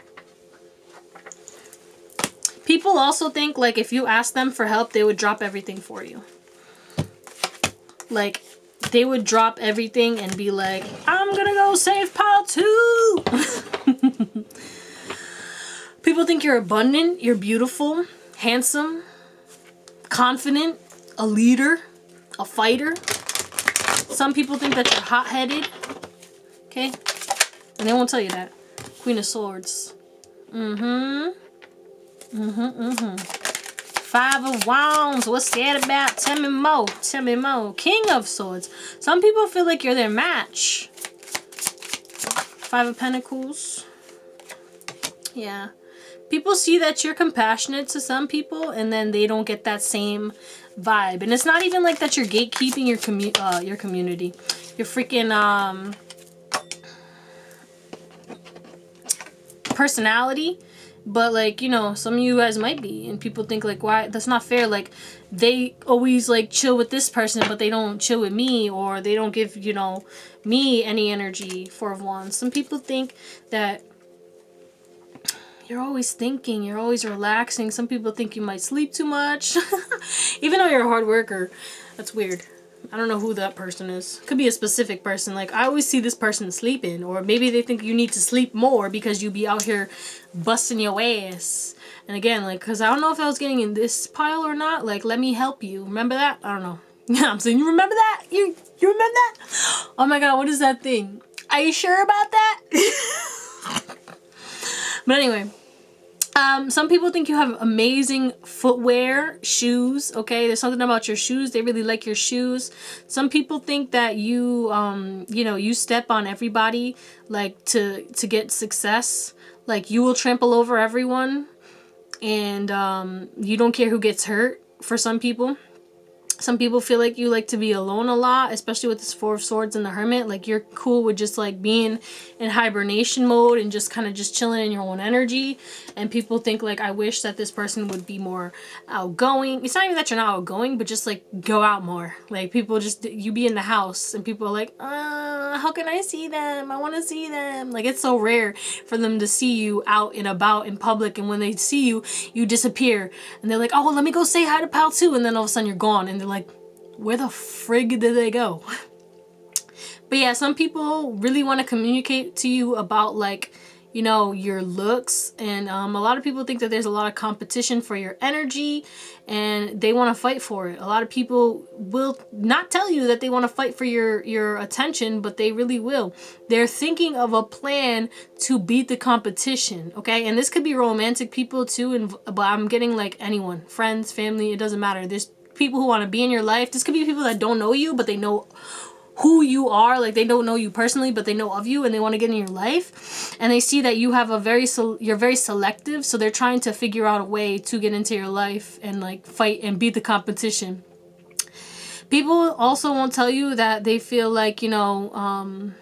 A: People also think like if you ask them for help, they would drop everything for you. Like, they would drop everything and be like, I'm gonna go save Pile 2. People think you're abundant, you're beautiful, handsome, confident, a leader, a fighter. Some people think that you're hot-headed. Okay? And they won't tell you that. Queen of Swords. Five of Wands. What's that about? Tell me more. Tell me more. King of Swords. Some people feel like you're their match. Five of Pentacles. Yeah. People see that you're compassionate to some people, and then they don't get that same vibe. And it's not even like that you're gatekeeping your community. Your freaking personality. But like, you know, some of you guys might be, and people think like, why? That's not fair. Like, they always like chill with this person, but they don't chill with me, or they don't give, you know, me any energy. Four of Wands. Some people think that you're always thinking, you're always relaxing. Some people think you might sleep too much. Even though you're a hard worker. That's weird. I don't know who that person is. Could be a specific person. Like, I always see this person sleeping. Or maybe they think you need to sleep more because you be out here busting your ass. And again, like, because I don't know if I was getting in this pile or not. Like, let me help you. Remember that? I don't know. Yeah, I'm saying, you remember that? You remember that? Oh my god, what is that thing? Are you sure about that? But anyway, some people think you have amazing footwear, shoes, okay? There's something about your shoes. They really like your shoes. Some people think that you, you know, you step on everybody, like, to get success. Like, you will trample over everyone, and you don't care who gets hurt for some people. Some people feel like you like to be alone a lot, especially with this Four of Swords and the Hermit. Like, you're cool with just like being in hibernation mode and just kind of just chilling in your own energy. And people think like, I wish that this person would be more outgoing. It's not even that you're not outgoing, but just like go out more. Like, people just, you be in the house and people are like, how can I see them? I want to see them. Like, it's so rare for them to see you out and about in public. And when they see you, you disappear. And they're like, oh, well, let me go say hi to Pal 2. And then all of a sudden you're gone. And they're like, where the frig did they go? But yeah, some people really want to communicate to you about, like, you know, your looks. And a lot of people think that there's a lot of competition for your energy, and they want to fight for it. A lot of people will not tell you that they want to fight for your attention, but they really will. They're thinking of a plan to beat the competition, okay? And this could be romantic people too, but I'm getting like anyone, friends, family, it doesn't matter. There's people who want to be in your life. This could be people that don't know you, but they know who you are. Like, they don't know you personally, but they know of you, and they want to get in your life. And they see that you have a you're very selective, so they're trying to figure out a way to get into your life and like fight and beat the competition. People also won't tell you that they feel like, you know,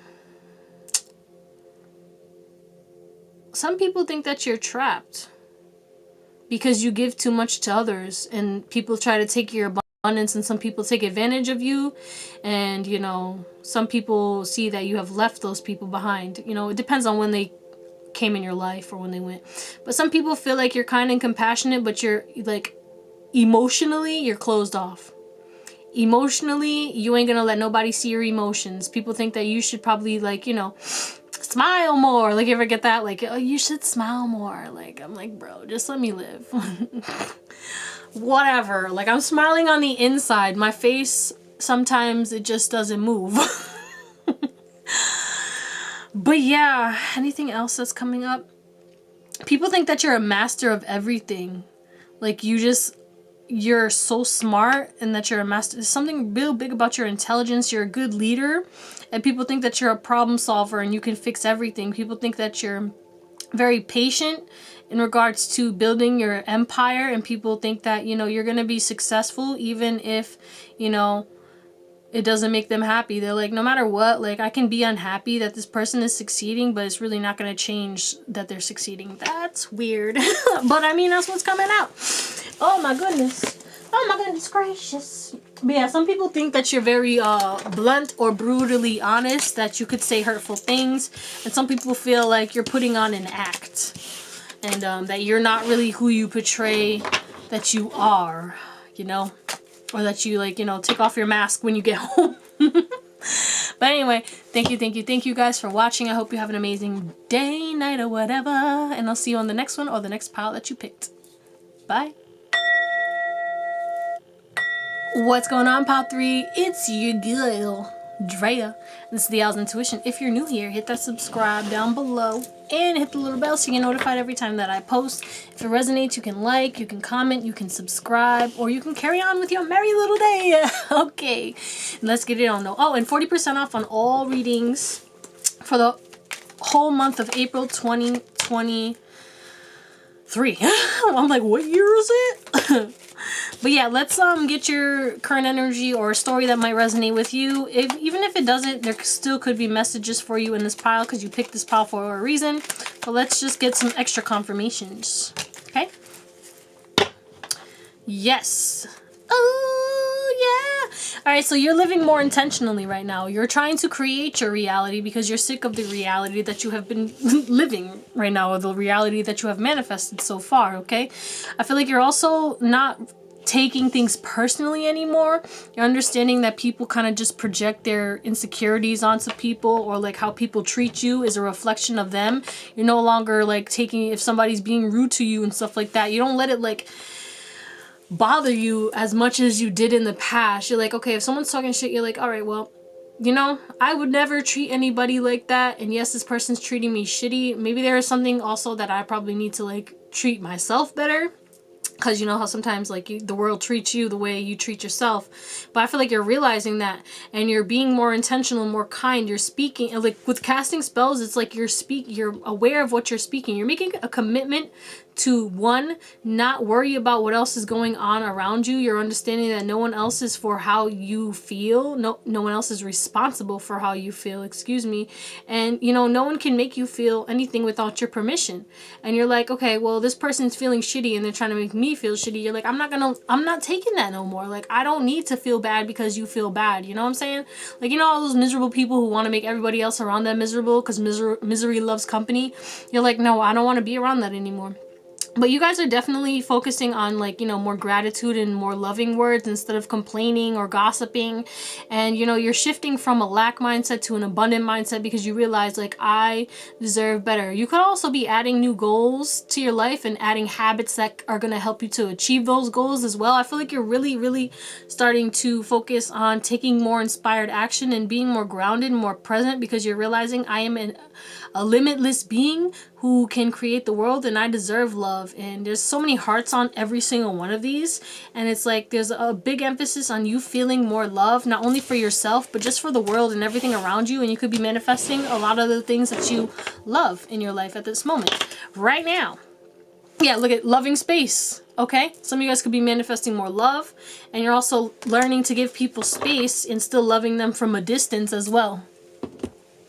A: some people think that you're trapped because you give too much to others, and people try to take your abundance, and some people take advantage of you. And, you know, some people see that you have left those people behind. You know, it depends on when they came in your life or when they went. But some people feel like you're kind and compassionate, but you're like, emotionally, you're closed off. Emotionally, you ain't gonna let nobody see your emotions. People think that you should probably, like, you know, smile more. Like, you ever get that? Like, oh, you should smile more. Like, I'm like, bro, just let me live. Whatever. Like, I'm smiling on the inside. My face, sometimes it just doesn't move. But yeah, anything else that's coming up? People think that you're a master of everything. Like, you're so smart, and that you're a master. There's something real big about your intelligence. You're a good leader, and people think that you're a problem solver and you can fix everything. People think that you're very patient in regards to building your empire, and people think that, you know, you're going to be successful even if, you know, it doesn't make them happy. They're like, no matter what, like, I can be unhappy that this person is succeeding, but it's really not going to change that they're succeeding. That's weird. But I mean, that's what's coming out. Oh my goodness. Oh my goodness gracious. But yeah, some people think that you're very blunt or brutally honest, that you could say hurtful things. And some people feel like you're putting on an act. And that you're not really who you portray that you are, you know? Or that you, like, you know, take off your mask when you get home. But anyway, thank you guys for watching. I hope you have an amazing day, night, or whatever. And I'll see you on the next one or the next pile that you picked. Bye. What's going on, Pile 3? It's your girl, Drea. This is the Owl's Intuition. If you're new here, hit that subscribe down below and hit the little bell so you get notified every time that I post. If it resonates, you can like, you can comment, you can subscribe, or you can carry on with your merry little day. Okay, let's get it on though. Oh, and 40% off on all readings for the whole month of April 2023. I'm like, what year is it? But yeah, let's get your current energy or a story that might resonate with you. Even if it doesn't, there still could be messages for you in this pile because you picked this pile for a reason. But let's just get some extra confirmations. Okay? Yes. Oh, yeah. All right, so you're living more intentionally right now. You're trying to create your reality because you're sick of the reality that you have been living right now, or the reality that you have manifested so far, okay? I feel like you're also not taking things personally anymore. You're understanding that people kind of just project their insecurities onto people, or like how people treat you is a reflection of them. You're no longer like taking, if somebody's being rude to you and stuff like that, you don't let it like bother you as much as you did in the past. You're like, okay, if someone's talking shit, you're like, all right, well, you know, I would never treat anybody like that, and yes, this person's treating me shitty. Maybe there is something also that I probably need to like treat myself better. Because you know how sometimes like the world treats you the way you treat yourself. But I feel like you're realizing that, and you're being more intentional and more kind. You're speaking, and like with casting spells, it's like you're aware of what you're speaking. You're making a commitment to, one, not worry about what else is going on around you. You're understanding that no one else is for how you feel. No one else is responsible for how you feel, excuse me. And you know, no one can make you feel anything without your permission. And you're like, okay, well, this person's feeling shitty and they're trying to make me feel shitty. You're like, I'm not taking that no more. Like, I don't need to feel bad because you feel bad. You know what I'm saying? Like, you know, all those miserable people who want to make everybody else around them miserable because misery loves company. You're like, no, I don't want to be around that anymore. But you guys are definitely focusing on, like, you know, more gratitude and more loving words instead of complaining or gossiping. And, you know, you're shifting from a lack mindset to an abundant mindset because you realize, like, I deserve better. You could also be adding new goals to your life and adding habits that are going to help you to achieve those goals as well. I feel like you're really, really starting to focus on taking more inspired action and being more grounded and more present, because you're realizing I am a limitless being who can create the world, and I deserve love. And there's so many hearts on every single one of these, and it's like there's a big emphasis on you feeling more love, not only for yourself but just for the world and everything around you. And you could be manifesting a lot of the things that you love in your life at this moment right now. Yeah, look at loving space. Okay, some of you guys could be manifesting more love, and you're also learning to give people space and still loving them from a distance as well.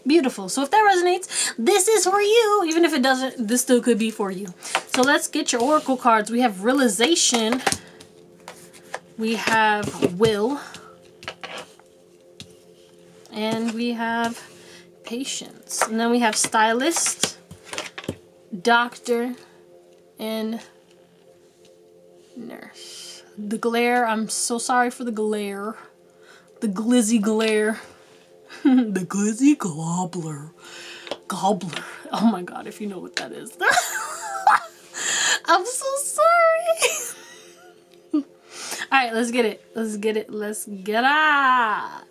A: Beautiful. So if that resonates, this is for you. Even if it doesn't, this still could be for you. So let's get your oracle cards. We have realization. We have will. And we have patience. And then we have stylist, doctor, and nurse. The glare. I'm so sorry for the glare. The glizzy glare. The glizzy gobbler. Gobbler. Oh my god, if you know what that is. I'm so sorry. Alright, let's get it. Let's get it. Let's get it.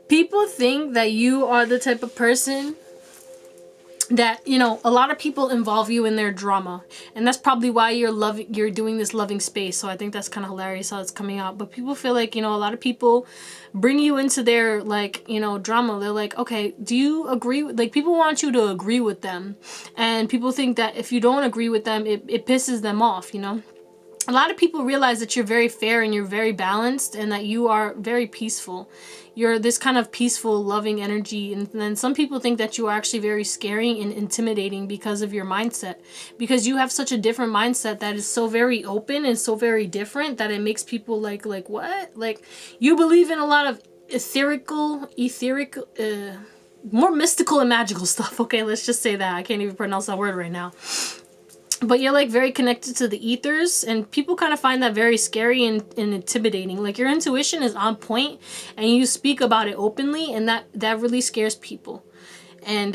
A: People think that you are the type of person that, you know, a lot of people involve you in their drama, and that's probably why you're doing this loving space. So I think that's kind of hilarious how it's coming out. But people feel like, you know, a lot of people bring you into their, like, you know, drama. They're like, okay, do you agree with, like, people want you to agree with them, and people think that if you don't agree with them, it pisses them off, you know. A lot of people realize that you're very fair and you're very balanced, and that you are very peaceful. You're this kind of peaceful, loving energy. And then some people think that you are actually very scary and intimidating because of your mindset. Because you have such a different mindset that is so very open and so very different that it makes people like what? Like, you believe in a lot of more mystical and magical stuff. Okay, let's just say that. I can't even pronounce that word right now. But you're like very connected to the ethers, and people kind of find that very scary and intimidating. Like, your intuition is on point and you speak about it openly, and that really scares people. And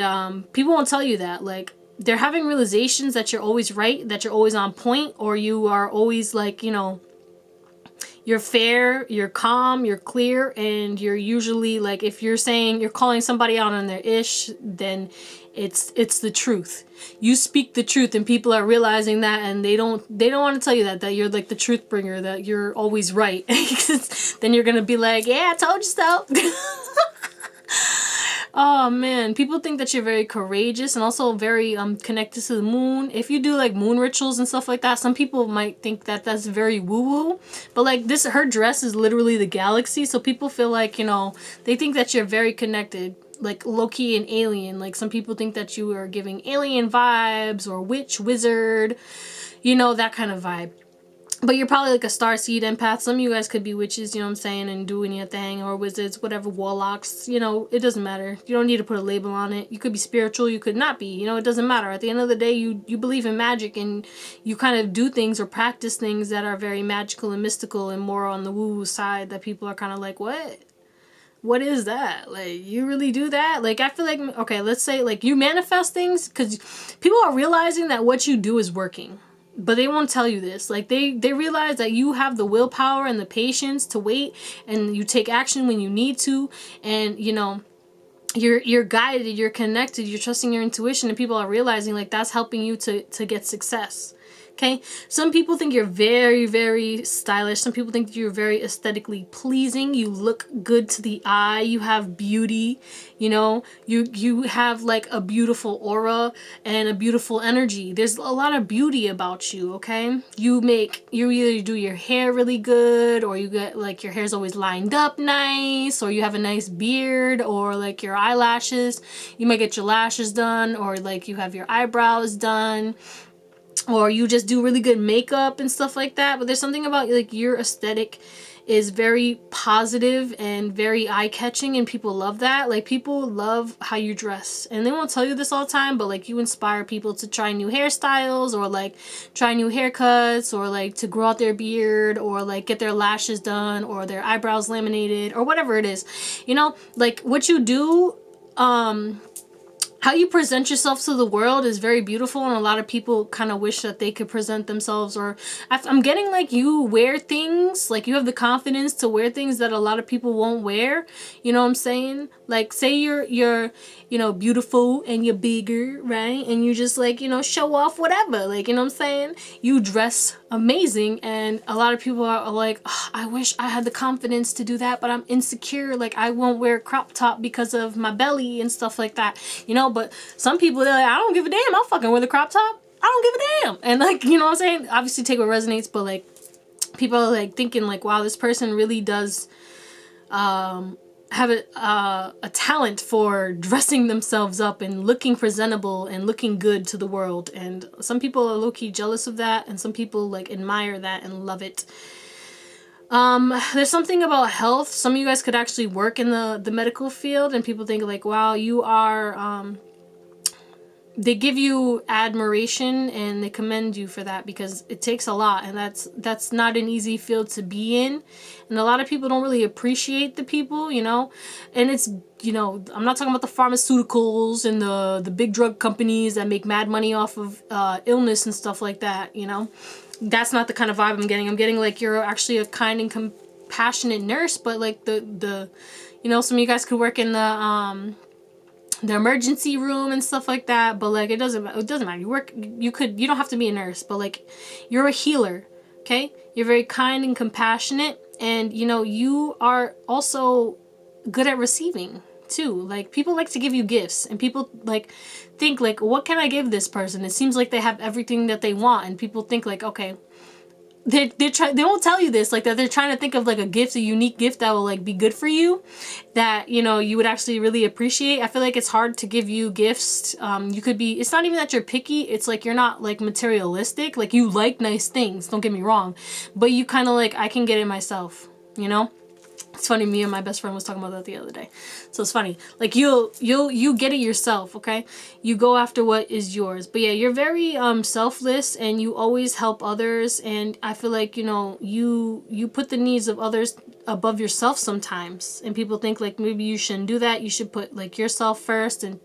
A: people won't tell you that. Like, they're having realizations that you're always right, that you're always on point, or you are always, like, you know, you're fair, you're calm, you're clear, and you're usually, like, if you're saying you're calling somebody out on their ish, then it's the truth. You speak the truth, and people are realizing that, and they don't want to tell you that you're like the truth bringer, that you're always right. Then you're gonna be like, yeah, I told you so. Oh man, people think that you're very courageous and also very connected to the moon. If you do like moon rituals and stuff like that, some people might think that that's very woo-woo. But like this, her dress is literally the galaxy, so people feel like, you know, they think that you're very connected, like low-key and alien. Like, some people think that you are giving alien vibes or witch, wizard, you know, that kind of vibe. But you're probably like a starseed empath. Some of you guys could be witches, you know what I'm saying, and doing your thing, or wizards, whatever, warlocks, you know, it doesn't matter. You don't need to put a label on it. You could be spiritual, you could not be, you know, it doesn't matter. At the end of the day, you believe in magic, and you kind of do things or practice things that are very magical and mystical and more on the woo-woo side, that people are kind of like, what is that? Like, you really do that? Like, I feel like, okay, let's say like you manifest things because people are realizing that what you do is working. But they won't tell you this. Like, they realize that you have the willpower and the patience to wait, and you take action when you need to, and, you know, you're guided, you're connected, you're trusting your intuition, and people are realizing like that's helping you to get success. Okay, some people think you're very, very stylish. Some people think you're very aesthetically pleasing. You look good to the eye. You have beauty. You know, you have like a beautiful aura and a beautiful energy. There's a lot of beauty about you. Okay, you either do your hair really good, or you get like your hair's always lined up nice, or you have a nice beard, or like your eyelashes. You might get your lashes done, or like you have your eyebrows done, or you just do really good makeup and stuff like that. But there's something about like your aesthetic is very positive and very eye-catching, and people love that. Like, people love how you dress, and they won't tell you this all the time, but like you inspire people to try new hairstyles, or like try new haircuts, or like to grow out their beard, or like get their lashes done, or their eyebrows laminated, or whatever it is. You know, like what you do, how you present yourself to the world is very beautiful, and a lot of people kind of wish that they could present themselves, or I'm getting like you wear things, like you have the confidence to wear things that a lot of people won't wear, you know what I'm saying? Like, say you're you know, beautiful and you're bigger, right? And you just like, you know, show off whatever, like, you know what I'm saying? You dress amazing, and a lot of people are like, oh, I wish I had the confidence to do that, but I'm insecure, like I won't wear a crop top because of my belly and stuff like that, you know. But some people, they're like, I don't give a damn, I'll fucking wear the crop top, I don't give a damn. And like, you know what I'm saying? Obviously take what resonates, but like people are like thinking like, wow, this person really does have a talent for dressing themselves up and looking presentable and looking good to the world. And some people are low-key jealous of that, and some people like admire that and love it. There's something about health. Some of you guys could actually work in the medical field, and people think like, wow, you are they give you admiration and they commend you for that, because it takes a lot, and that's not an easy field to be in, and a lot of people don't really appreciate the people, you know. And it's, you know, I'm not talking about the pharmaceuticals and the big drug companies that make mad money off of illness and stuff like that, you know. That's not the kind of vibe I'm getting. I'm getting like you're actually a kind and compassionate nurse, but like the you know, some of you guys could work in the the emergency room and stuff like that. But like, it doesn't matter. You don't have to be a nurse, but like, you're a healer. Okay, you're very kind and compassionate, and you know, you are also good at receiving too. Like, people like to give you gifts, and people like think like, what can I give this person? It seems like they have everything that they want, and people think like, okay, they won't tell you this, like, that they're trying to think of like a gift, a unique gift that will like be good for you, that, you know, you would actually really appreciate. I feel like it's hard to give you gifts. You could be, it's not even that you're picky, it's like you're not like materialistic. Like, you like nice things, don't get me wrong, but you kind of like, I can get it myself, you know? It's funny, me and my best friend was talking about that the other day. So it's funny. Like, you get it yourself, okay? You go after what is yours. But yeah, you're very selfless, and you always help others, and I feel like, you know, you put the needs of others above yourself sometimes. And people think like, maybe you shouldn't do that. You should put like yourself first and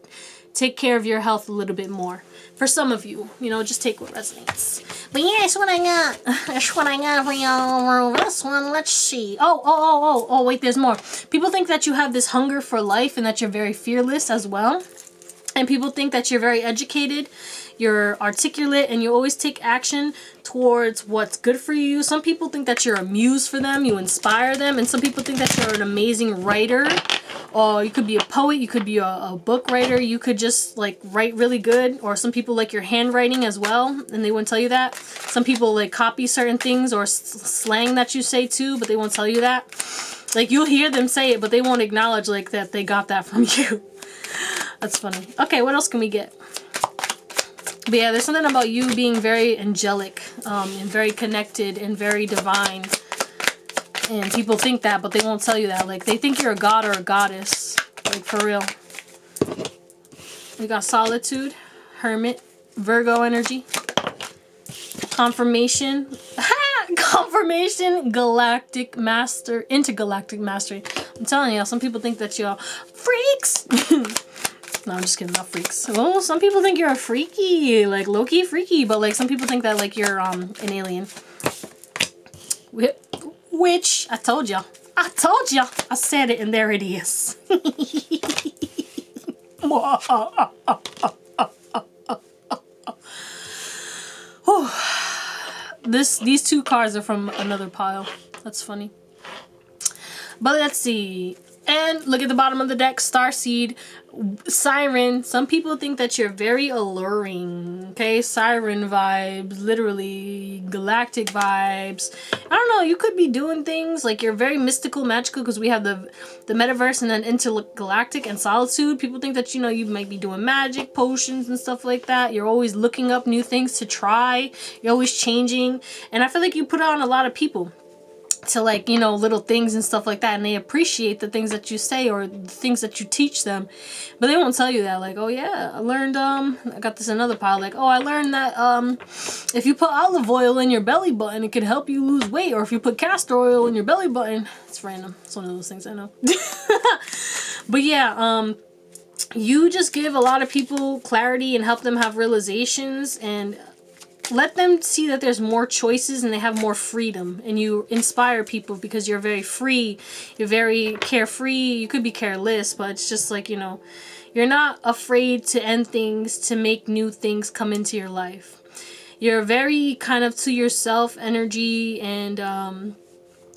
A: take care of your health a little bit more. For some of you, you know, just take what resonates. But yeah, that's what I got. That's what I got for y'all. This one, let's see. Oh, wait, there's more. People think that you have this hunger for life and that you're very fearless as well. And people think that you're very educated, you're articulate, and you always take action towards what's good for you. Some people think that you're a muse for them, you inspire them, and some people think that you're an amazing writer. Or you could be a poet, you could be a book writer, you could just like write really good. Or some people like your handwriting as well, and they wouldn't tell you that. Some people like copy certain things or slang that you say too, but they won't tell you that. Like, you'll hear them say it, but they won't acknowledge like that they got that from you. That's funny. Okay, what else can we get? But yeah, there's something about you being very angelic, and very connected and very divine. And people think that, but they won't tell you that. Like, they think you're a god or a goddess. Like, for real. We got solitude, hermit, Virgo energy, confirmation. Confirmation, galactic master, intergalactic mastery. I'm telling you, some people think that you're freaks. No, I'm just kidding, not freaks. Well, some people think you're a freaky, like low-key freaky, but like some people think that like you're an alien. Which, I told ya, I said it, and there it is. These two cards are from another pile. That's funny. But let's see. And look at the bottom of the deck. Starseed, Siren. Some people think that you're very alluring. Okay, Siren vibes, literally galactic vibes. I don't know. You could be doing things like you're very mystical, magical, because we have the metaverse and then intergalactic and solitude. People think that, you know, you might be doing magic, potions and stuff like that. You're always looking up new things to try. You're always changing. And I feel like you put on a lot of people to, like, you know, little things and stuff like that, and they appreciate the things that you say or the things that you teach them, but they won't tell you that. Like, oh yeah, I learned I got this another pile, like, oh, I learned that if you put olive oil in your belly button, it could help you lose weight, or if you put castor oil in your belly button. It's random, it's one of those things, I know. But yeah, you just give a lot of people clarity and help them have realizations, and let them see that there's more choices and they have more freedom, and you inspire people because you're very free, you're very carefree. You could be careless, but it's just like, you know, you're not afraid to end things, to make new things come into your life. You're very kind of to yourself energy, and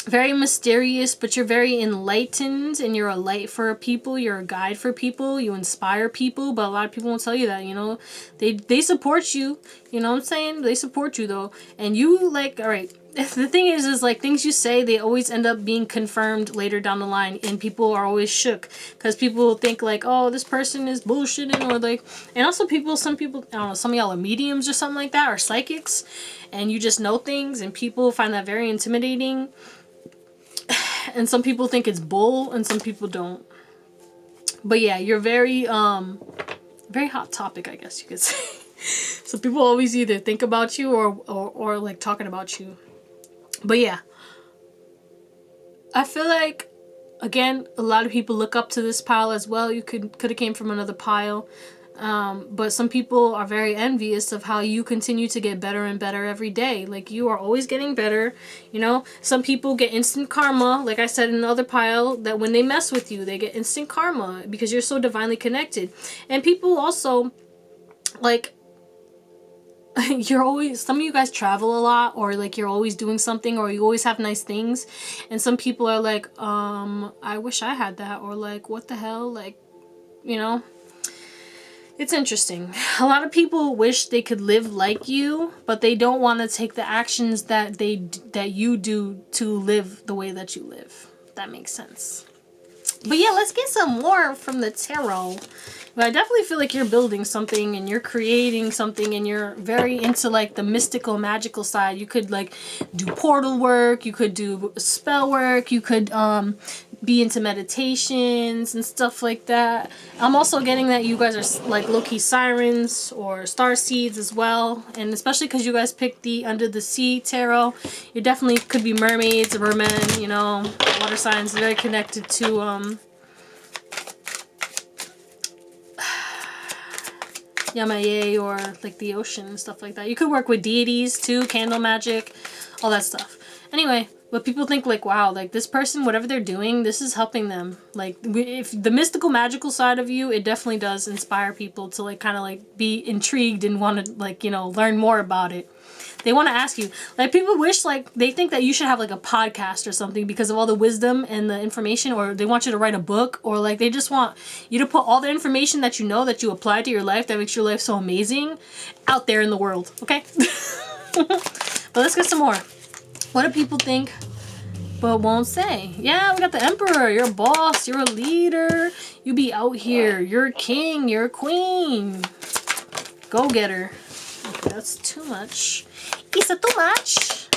A: very mysterious, but you're very enlightened, and you're a light for people, you're a guide for people, you inspire people, but a lot of people won't tell you that, you know. They support you, you know what I'm saying? They support you though, and you, like, alright, the thing is like, things you say, they always end up being confirmed later down the line, and people are always shook, because people think like, oh, this person is bullshitting, or like, and also some people, I don't know, some of y'all are mediums or something like that, or psychics, and you just know things, and people find that very intimidating. And some people think it's bull, and some people don't. But yeah, you're very very hot topic, I guess you could say. So people always either think about you or like talking about you. But yeah, I feel like, again, a lot of people look up to this pile as well. You could have came from another pile. But some people are very envious of how you continue to get better and better every day. Like, you are always getting better. You know, some people get instant karma. Like I said in the other pile, that when they mess with you, they get instant karma because you're so divinely connected. And people also, like, you're always, some of you guys travel a lot, or like you're always doing something, or you always have nice things. And some people are like, I wish I had that, or like, what the hell, like, you know. It's interesting. A lot of people wish they could live like you, but they don't want to take the actions that you do to live the way that you live. If that makes sense. But yeah, let's get some more from the tarot. But I definitely feel like you're building something and you're creating something and you're very into like the mystical, magical side. You could like do portal work, you could do spell work, you could be into meditations and stuff like that. I'm also getting that you guys are like low-key sirens or star seeds as well. And especially because you guys picked the Under the Sea tarot, you definitely could be mermaids or mermen, you know, water signs, very connected to Yamaye or like the ocean and stuff like that. You could work with deities too, candle magic, all that stuff. Anyway, but people think like, wow, like this person, whatever they're doing, this is helping them. Like, if the mystical, magical side of you, it definitely does inspire people to like kind of like be intrigued and want to like, you know, learn more about it. They want to ask you, like, people wish, like, they think that you should have like a podcast or something because of all the wisdom and the information, or they want you to write a book, or like they just want you to put all the information that you know that you apply to your life that makes your life so amazing out there in the world. Okay. But let's get some more. What do people think but won't say? Yeah, we got the Emperor. You're a boss. You're a leader. You be out here. You're a king. You're a queen. Go get her. Okay, that's too much. Is it too much?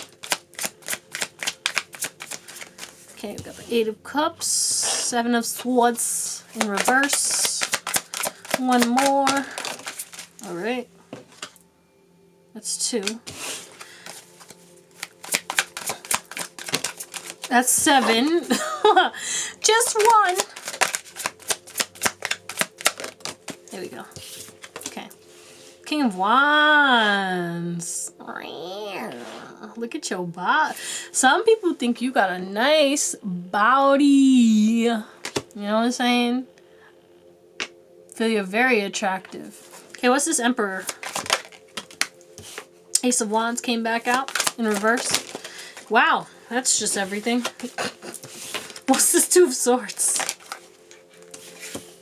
A: Okay, we got the Eight of Cups. Seven of Swords in reverse. One more. All right. That's two. That's seven. Just one. There we go. Okay. King of Wands. Look at your body. Some people think you got a nice body. You know what I'm saying? Feel you're very attractive. Okay, what's this Emperor? Ace of Wands came back out in reverse. Wow. That's just everything. What's this Two of Swords?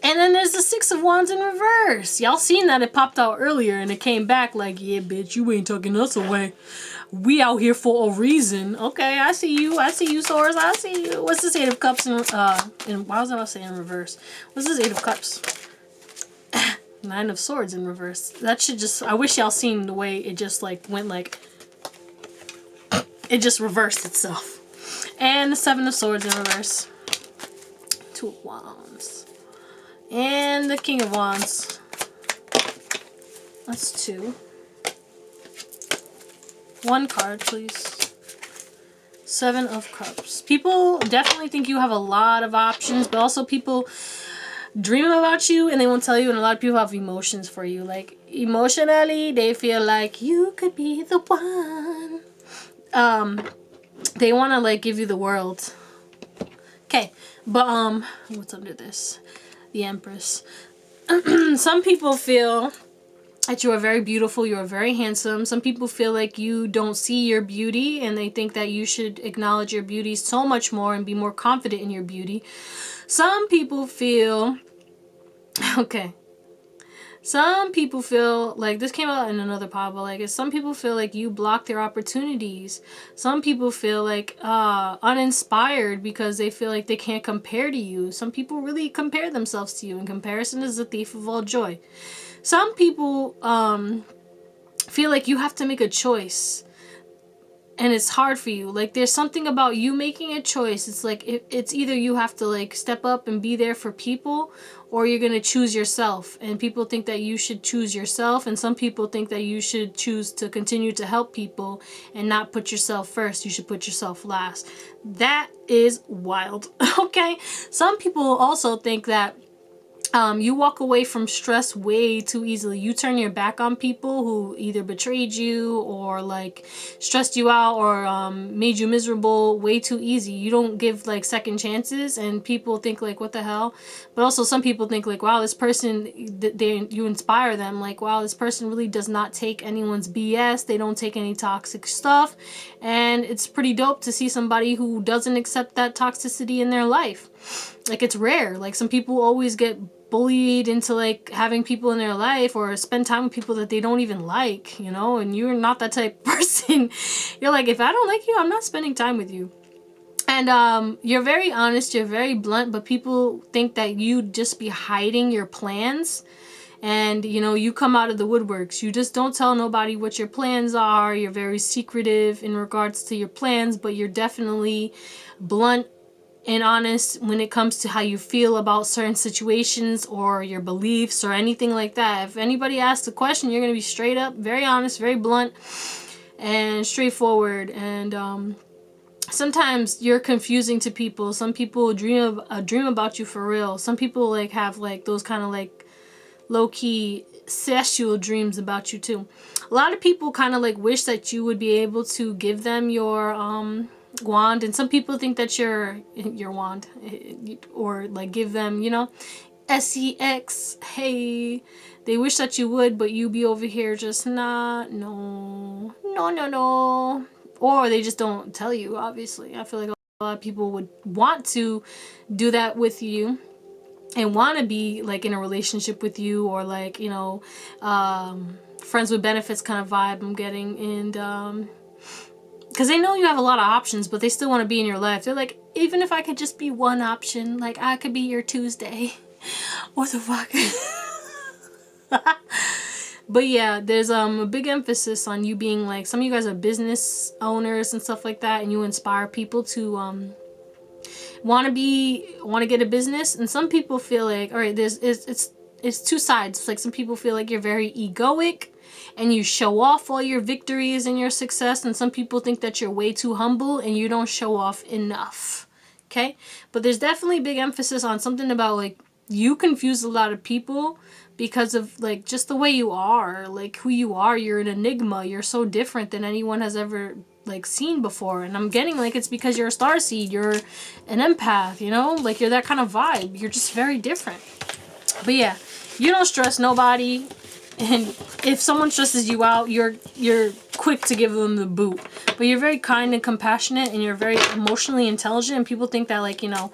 A: And then there's the Six of Wands in reverse. Y'all seen that it popped out earlier and it came back like, yeah, bitch, you ain't tucking us away. We out here for a reason. Okay, I see you. I see you, Swords. I see you. What's this Eight of Cups in why was I saying in reverse? What's this Eight of Cups? Nine of Swords in reverse. That should just, I wish y'all seen the way it just like went like, it just reversed itself. And the Seven of Swords in reverse. Two of Wands. And the King of Wands. That's two. One card, please. Seven of Cups. People definitely think you have a lot of options, but also people dream about you and they won't tell you, and a lot of people have emotions for you. Like, emotionally, they feel like you could be the one. They want to like give you the world. Okay, but what's under this? The Empress. Some people feel that you are very beautiful, you are very handsome. Some people feel like you don't see your beauty and they think that you should acknowledge your beauty so much more and be more confident in your beauty. Some people feel, okay, some people feel like, this came out in another pile, but like, some people feel like you block their opportunities. Some people feel like uninspired because they feel like they can't compare to you. Some people really compare themselves to you, and comparison is the thief of all joy. Some people feel like you have to make a choice and it's hard for you. Like, there's something about you making a choice. It's like, it's either you have to like step up and be there for people, or you're going to choose yourself. And people think that you should choose yourself, and some people think that you should choose to continue to help people and not put yourself first. You should put yourself last. That is wild. Okay? Some people also think that You walk away from stress way too easily. You turn your back on people who either betrayed you or like stressed you out or made you miserable way too easy. You don't give like second chances, and people think like, what the hell? But also some people think like, wow, this person, you inspire them. Like, wow, this person really does not take anyone's BS. They don't take any toxic stuff. And it's pretty dope to see somebody who doesn't accept that toxicity in their life. Like, it's rare. Like, some people always get bullied into like having people in their life or spend time with people that they don't even like, you know, and you're not that type of person. You're like, if I don't like you, I'm not spending time with you. And you're very honest, you're very blunt, but people think that you just be hiding your plans. And you know, you come out of the woodworks. You just don't tell nobody what your plans are. You're very secretive in regards to your plans, but you're definitely blunt and honest when it comes to how you feel about certain situations or your beliefs or anything like that. If anybody asks a question, you're going to be straight up, very honest, very blunt, and straightforward. And sometimes you're confusing to people. Some people dream about you for real. Some people like have like those kind of like low-key sexual dreams about you too. A lot of people kind of like wish that you would be able to give them your wand, and some people think that your wand, or like give them, you know, sex. Hey, they wish that you would, but you be over here just not, no, or they just don't tell you. Obviously, I feel like a lot of people would want to do that with you and want to be like in a relationship with you, or like, you know, friends with benefits kind of vibe I'm getting. And because they know you have a lot of options, but they still want to be in your life. They're like, even if I could just be one option, like I could be your Tuesday. What the fuck? But yeah, there's a big emphasis on you being like, some of you guys are business owners and stuff like that, and you inspire people to want to get a business. And some people feel like, all right, it's two sides. It's like some people feel like you're very egoic and you show off all your victories and your success, and some people think that you're way too humble and you don't show off enough. Okay? But there's definitely big emphasis on something about like, you confuse a lot of people because of like just the way you are, like who you are. You're an enigma. You're so different than anyone has ever like seen before. And I'm getting like, it's because you're a starseed, you're an empath, you know, like you're that kind of vibe. You're just very different. But yeah, you don't stress nobody. And if someone stresses you out, you're quick to give them the boot. But you're very kind and compassionate, and you're very emotionally intelligent. And people think that, like, you know,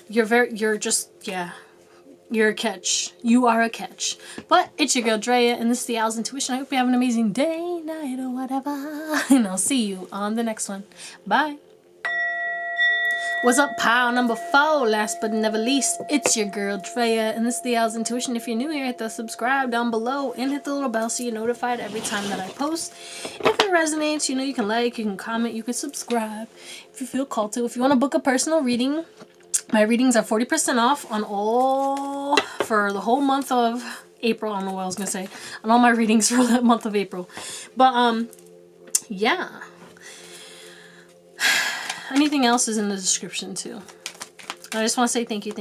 A: you're a catch. You are a catch. But it's your girl Drea, and this is the Owl's Intuition. I hope you have an amazing day, night, or whatever. And I'll see you on the next one. Bye. What's up, pile number 4? Last but never least, it's your girl Drea, and this is the Owl's Intuition. If you're new here, hit the subscribe down below and hit the little bell so you're notified every time that I post. If it resonates, you know, you can like, you can comment, you can subscribe if you feel called to. If you want to book a personal reading, my readings are 40% off on all, for the whole month of April. I don't know what I was going to say. On all my readings for the month of April. But, yeah. Anything else is in the description too. I just want to say thank you.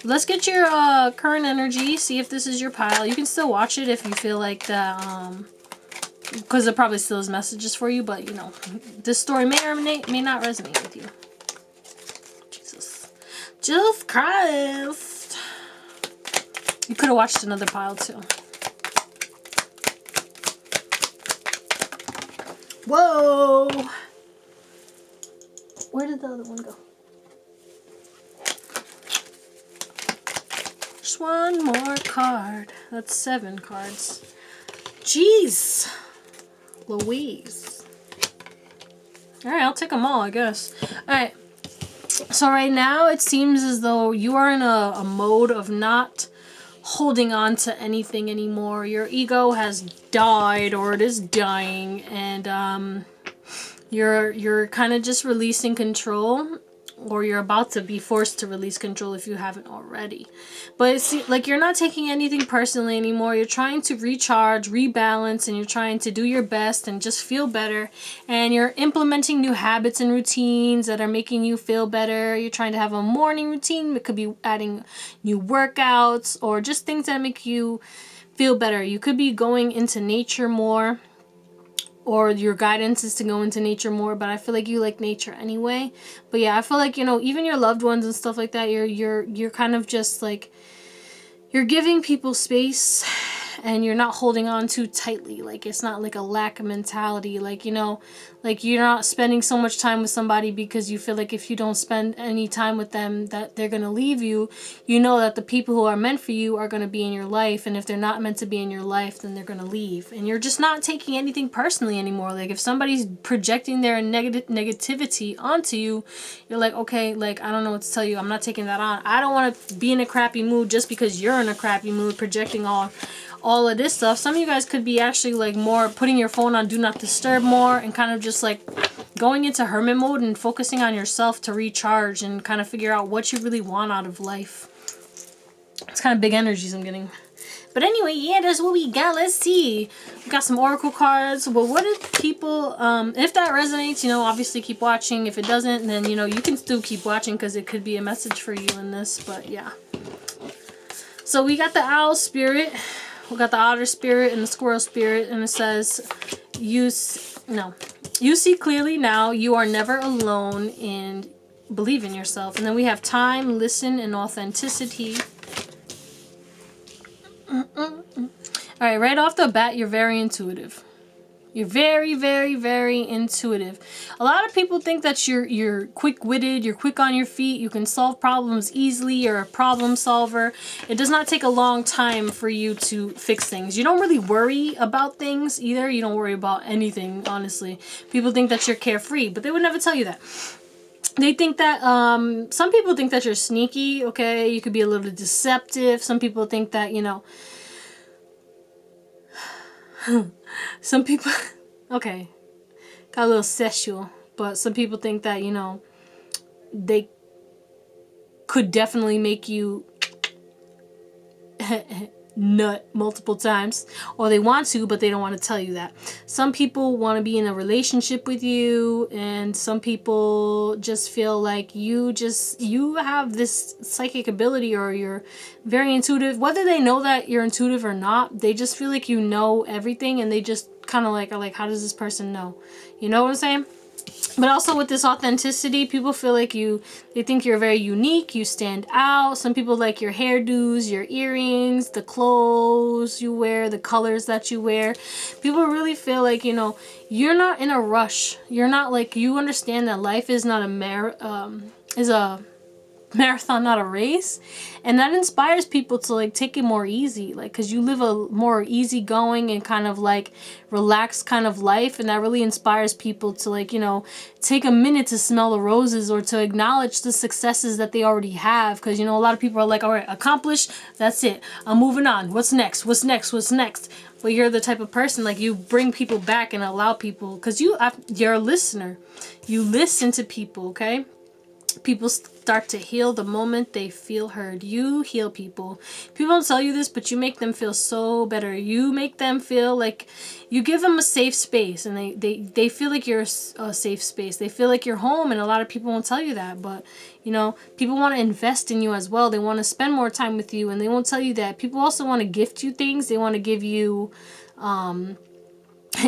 A: Let's get your current energy. See if this is your pile. You can still watch it if you feel like that, because it probably still has messages for you. But you know, this story may or may not resonate with you. Jesus Christ! You could have watched another pile too. Whoa! Where did the other one go? Just one more card. That's 7 cards. Jeez. Louise. Alright, I'll take them all, I guess. Alright. So right now, it seems as though you are in a mode of not holding on to anything anymore. Your ego has died, or it is dying, and you're kind of just releasing control or you're about to be forced to release control if you haven't already. But it's like you're not taking anything personally anymore. You're trying to recharge, rebalance, and you're trying to do your best and just feel better. And you're implementing new habits and routines that are making you feel better. You're trying to have a morning routine. It could be adding new workouts or just things that make you feel better. You could be going into nature more, or your guidance is to go into nature more, but I feel like you like nature anyway. But yeah, I feel like, you know, even your loved ones and stuff like that, you're kind of just like, you're giving people space and you're not holding on too tightly. Like, it's not like a lack mentality. Like, you know, like you're not spending so much time with somebody because you feel like if you don't spend any time with them that they're going to leave you. You know that the people who are meant for you are going to be in your life, and if they're not meant to be in your life, then they're going to leave. And you're just not taking anything personally anymore. Like, if somebody's projecting their negativity onto you, you're like, okay, like, I don't know what to tell you. I'm not taking that on. I don't want to be in a crappy mood just because you're in a crappy mood, projecting all of this stuff. Some of you guys could be actually like more putting your phone on do not disturb more, and kind of just like going into hermit mode and focusing on yourself to recharge and kind of figure out what you really want out of life. It's kind of big energies I'm getting. But anyway, yeah, that's what we got. Let's see. We got some oracle cards. Well, what if people, if that resonates, you know, obviously keep watching. If it doesn't, then, you know, you can still keep watching because it could be a message for you in this. But yeah. So we got the owl spirit. We got the otter spirit and the squirrel spirit, and it says, you see clearly now. You are never alone, and believe in yourself. And then we have time, listen, and authenticity. All right, right off the bat, you're very intuitive. You're very, very, very intuitive. A lot of people think that you're quick-witted, you're quick on your feet, you can solve problems easily, you're a problem solver. It does not take a long time for you to fix things. You don't really worry about things either. You don't worry about anything, honestly. People think that you're carefree, but they would never tell you that. They think that, some people think that you're sneaky, okay? You could be a little deceptive. Some people think that, you know, some people, okay, got a little sexual, but some people think that, you know, they could definitely make you nut multiple times, or they want to, but they don't want to tell you that. Some people want to be in a relationship with you, and some people just feel like you have this psychic ability, or you're very intuitive. Whether they know that you're intuitive or not, they just feel like you know everything, and they just kind of like are like, how does this person know? You know what I'm saying? But also with this authenticity, people feel like they think you're very unique, you stand out. Some people like your hairdos, your earrings, the clothes you wear, the colors that you wear. People really feel like, you know, you're not in a rush. You're not like, you understand that life is not is a marathon, not a race, and that inspires people to like take it more easy, like, because you live a more easygoing and kind of like relaxed kind of life, and that really inspires people to like, you know, take a minute to smell the roses or to acknowledge the successes that they already have. Because, you know, a lot of people are like, all right, accomplished, that's it, I'm moving on, what's next, what's next, what's next? But you're the type of person, like, you bring people back and allow people, because you're a listener. You listen to people, okay? People start to heal the moment they feel heard. You heal people. People don't tell you this, but you make them feel so better. You make them feel like you give them a safe space, and they feel like you're a safe space. They feel like you're home, and a lot of people won't tell you that. But, you know, people want to invest in you as well. They want to spend more time with you, and they won't tell you that. People also want to gift you things. They want to give you,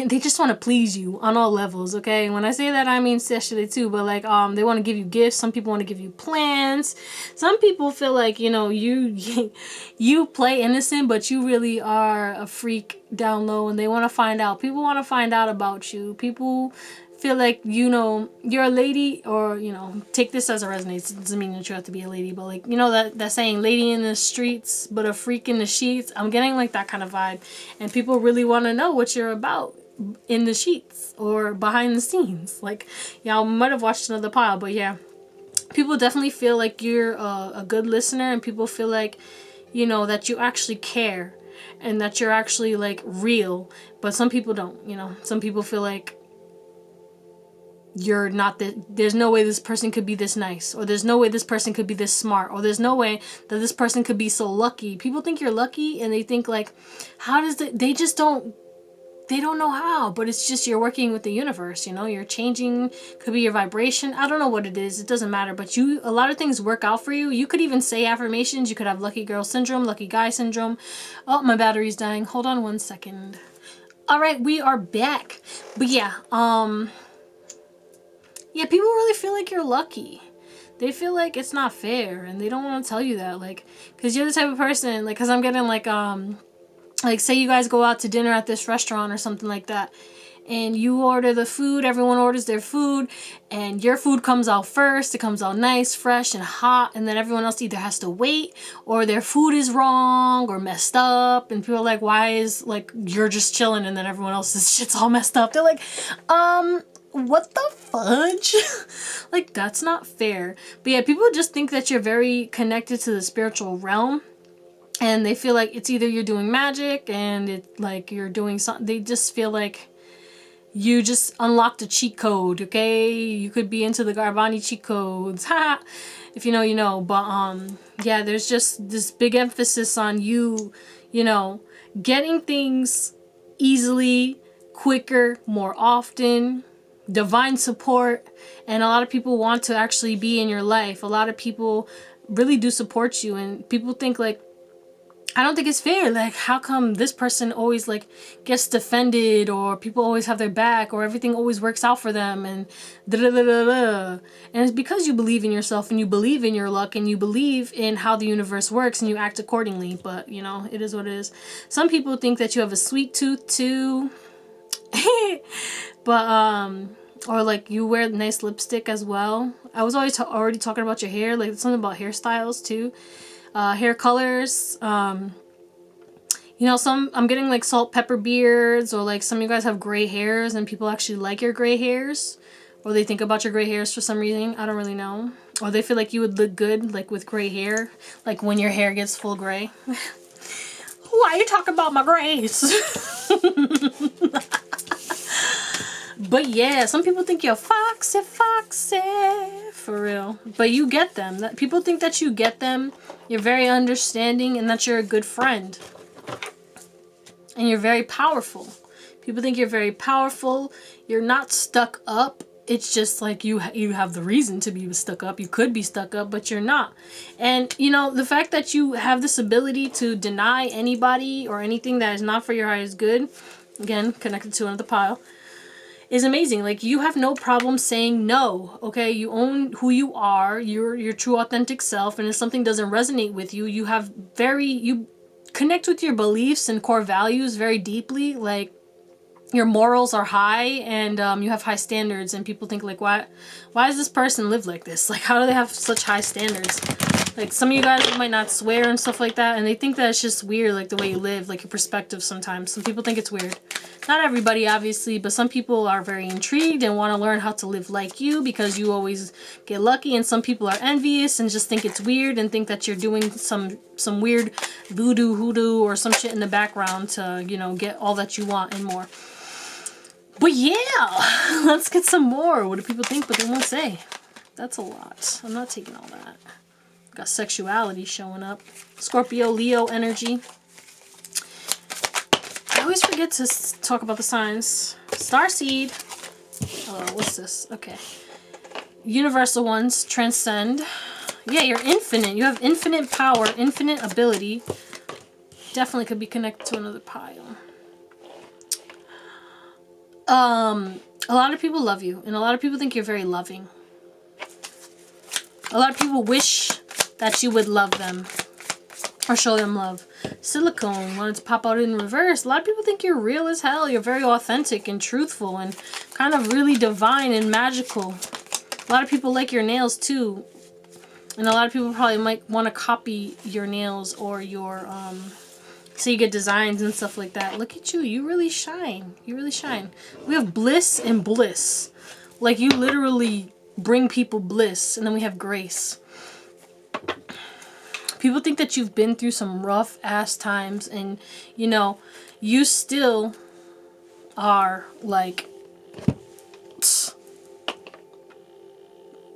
A: they just want to please you on all levels, okay? And when I say that, I mean sexually too, but like, they want to give you gifts. Some people want to give you plans. Some people feel like, you know, you play innocent, but you really are a freak down low, and they want to find out. People want to find out about you. People feel like, you know, you're a lady, or, you know, take this as it resonates. It doesn't mean that you have to be a lady, but like, you know, that saying, lady in the streets, but a freak in the sheets. I'm getting like that kind of vibe, and people really want to know what you're about in the sheets or behind the scenes. Like, y'all might have watched another pile, but yeah, people definitely feel like you're a good listener, and people feel like, you know, that you actually care and that you're actually like real. But some people don't, you know. Some people feel like you're not there's no way this person could be this nice, or there's no way this person could be this smart, or there's no way that this person could be so lucky. People think you're lucky, and they think like, how does it, they don't know how, but it's just you're working with the universe, you know, you're changing, could be your vibration. I don't know what it is. It doesn't matter, but a lot of things work out for you. You could even say affirmations. You could have lucky girl syndrome, lucky guy syndrome. Oh, my battery's dying. Hold on 1 second. All right, we are back. But yeah, yeah, people really feel like you're lucky. They feel like it's not fair, and they don't want to tell you that, like, because you're the type of person, like, because I'm getting like, say you guys go out to dinner at this restaurant or something like that, and you order the food, everyone orders their food, and your food comes out first. It comes out nice, fresh, and hot, and then everyone else either has to wait, or their food is wrong or messed up, and people are like, why is, like, you're just chilling, and then everyone else's shit's all messed up. They're like, what the fudge? Like, that's not fair. But yeah, people just think that you're very connected to the spiritual realm. And they feel like it's either you're doing magic and it like you're doing something. They just feel like you just unlocked a cheat code, okay? You could be into the Garbani cheat codes. Ha! If you know, you know. But yeah, there's just this big emphasis on you know, getting things easily, quicker, more often, divine support. And a lot of people want to actually be in your life. A lot of people really do support you, and people think like, I don't think it's fair. Like, how come this person always like gets defended, or people always have their back, or everything always works out for them, and da da da da da. And it's because you believe in yourself, and you believe in your luck, and you believe in how the universe works, and you act accordingly. But you know, it is what it is. Some people think that you have a sweet tooth too, but or like you wear nice lipstick as well. I was always already talking about your hair, like something about hairstyles too. Hair colors, you know, I'm getting like salt pepper beards, or like some of you guys have gray hairs and people actually like your gray hairs, or they think about your gray hairs for some reason. I don't really know. Or they feel like you would look good like with gray hair, like when your hair gets full gray. Why you talking about my grays? But yeah, some people think you're foxy, for real. But you get them. People think that you get them. You're very understanding, and that you're a good friend. And you're very powerful. People think you're very powerful. You're not stuck up. It's just like you have the reason to be stuck up. You could be stuck up, but you're not. And, you know, the fact that you have this ability to deny anybody or anything that is not for your highest good, again, connected to another pile, is amazing. Like, you have no problem saying no, okay? You own who you are, your true authentic self, and if something doesn't resonate with you, you connect with your beliefs and core values very deeply. Like, your morals are high, and you have high standards, and people think like, why does this person live like this? Like, how do they have such high standards? Like, some of you guys might not swear and stuff like that, and they think that it's just weird, like the way you live, like your perspective sometimes. Some people think it's weird. Not everybody, obviously, but some people are very intrigued and want to learn how to live like you because you always get lucky, and some people are envious and just think it's weird and think that you're doing some weird voodoo, hoodoo, or some shit in the background to, you know, get all that you want and more. But yeah, let's get some more. What do people think but they won't say? That's a lot. I'm not taking all that. Got sexuality showing up. Scorpio, Leo energy. I always forget to talk about the signs. Starseed. Oh, what's this? Okay. Universal ones. Transcend. Yeah, you're infinite. You have infinite power, infinite ability. Definitely could be connected to another pile. A lot of people love you, and a lot of people think you're very loving. A lot of people wish that you would love them or show them love. Silicone wanted to pop out in reverse. A lot of people think you're real as hell. You're very authentic and truthful and kind of really divine and magical. A lot of people like your nails too. And a lot of people probably might want to copy your nails or your, so you get designs and stuff like that. Look at you. You really shine. You really shine. We have bliss and bliss. Like, you literally bring people bliss. And then we have grace. People think that you've been through some rough ass times, and you know, you still are like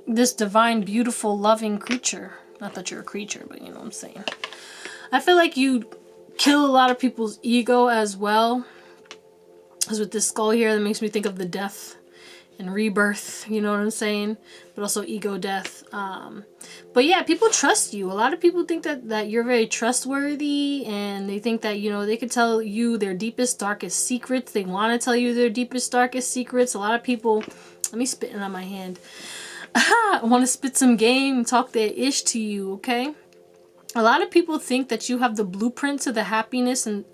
A: this divine, beautiful, loving creature. Not that you're a creature, but you know what I'm saying. I feel like you kill a lot of people's ego as well. Because with this skull here, that makes me think of the death and rebirth, you know what I'm saying? But also ego death. But yeah, people trust you. A lot of people think that you're very trustworthy, and they think that, you know, they could tell you their deepest, darkest secrets. They want to tell you their deepest, darkest secrets. A lot of people, let me spit it on my hand. I want to spit some game, talk their ish to you, okay? A lot of people think that you have the blueprint to the happiness and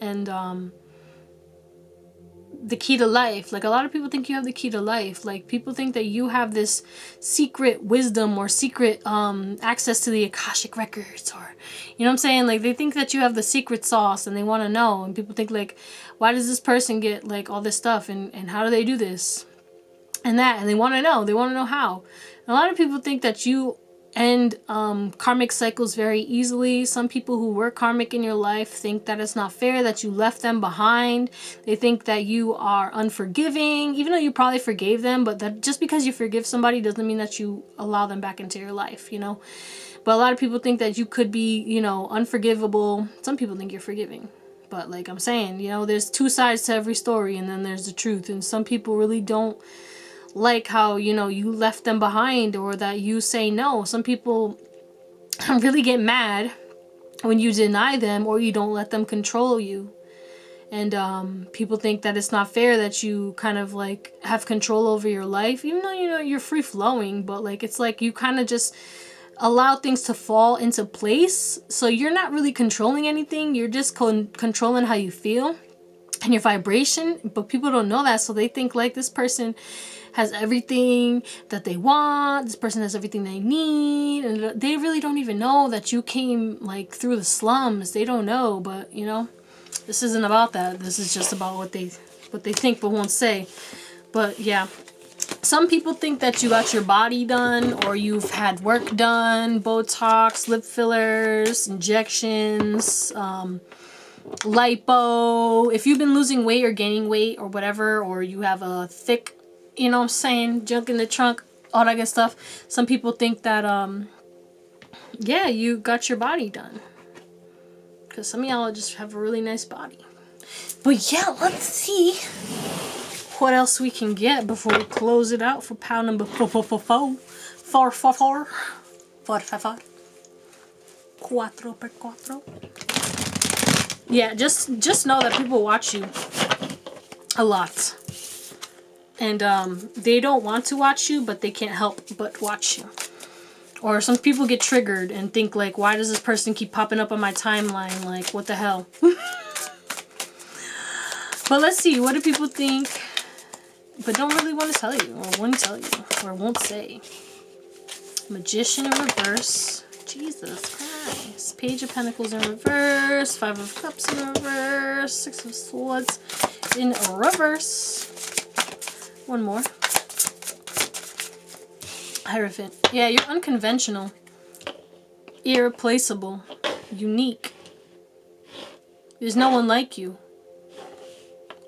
A: the key to life. Like, a lot of people think you have the key to life. Like, people think that you have this secret wisdom or secret access to the Akashic records, or, you know what I'm saying? Like, they think that you have the secret sauce and they want to know. And people think, like, why does this person get, like, all this stuff, and how do they do this and that? And they want to know. They want to know how. And a lot of people think that you end karmic cycles very easily. Some people who were karmic in your life think that it's not fair that you left them behind. They think that you are unforgiving, even though you probably forgave them, but that just because you forgive somebody doesn't mean that you allow them back into your life, you know? But a lot of people think that you could be, you know, unforgivable. Some people think you're forgiving. But like I'm saying, you know, there's two sides to every story, and then there's the truth. And some people really don't like how, you know, you left them behind, or that you say no. Some people really get mad when you deny them or you don't let them control you. And people think that it's not fair that you kind of like have control over your life, even though, you know, you're free flowing, but like it's like you kind of just allow things to fall into place. So you're not really controlling anything, you're just controlling how you feel and your vibration. But people don't know that, so they think like this person has everything that they want, this person has everything they need, and they really don't even know that you came like through the slums. They don't know. But you know, this isn't about that. This is just about what they think but won't say. But yeah, some people think that you got your body done, or you've had work done, Botox, lip fillers, injections, lipo. If you've been losing weight or gaining weight or whatever, or you have a thick, you know what I'm saying, junk in the trunk, all that good stuff. Some people think that, yeah, you got your body done. Because some of y'all just have a really nice body. But yeah, let's see what else we can get before we close it out for pound number 4. 4. Yeah, just know that people watch you a lot. And they don't want to watch you, but they can't help but watch you. Or some people get triggered and think like, why does this person keep popping up on my timeline? Like, what the hell? But let's see, what do people think, but don't really want to tell you, or won't tell you, or won't say? Magician in reverse. Jesus Christ. Page of Pentacles in reverse. 5 of Cups in reverse. 6 of Swords in reverse. One more. Hierophant. Yeah, you're unconventional, irreplaceable, unique. There's no one like you.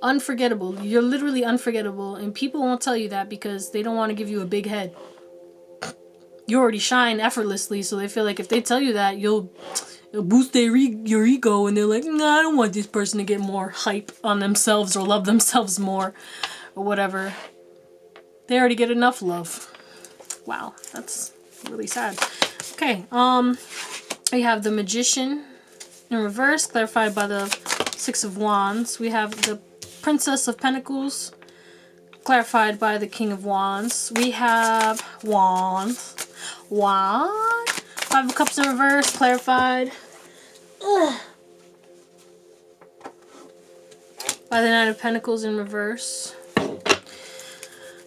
A: Unforgettable. You're literally unforgettable, and people won't tell you that because they don't want to give you a big head. You already shine effortlessly, so they feel like if they tell you that, it'll boost your ego, and they're like, nah, I don't want this person to get more hype on themselves or love themselves more or whatever. They already get enough love. Wow, that's really sad. Okay, we have the Magician in reverse, clarified by the 6 of Wands. We have the Princess of Pentacles, clarified by the King of Wands. We have Wands. What? 5 of Cups in reverse, clarified by the Knight of Pentacles in reverse.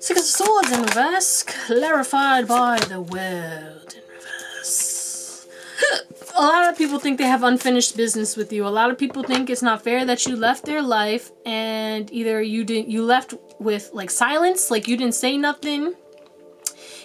A: 6 of Swords in reverse, clarified by the World in reverse. A lot of people think they have unfinished business with you. A lot of people think it's not fair that you left their life, and either you left with like silence, like you didn't say nothing.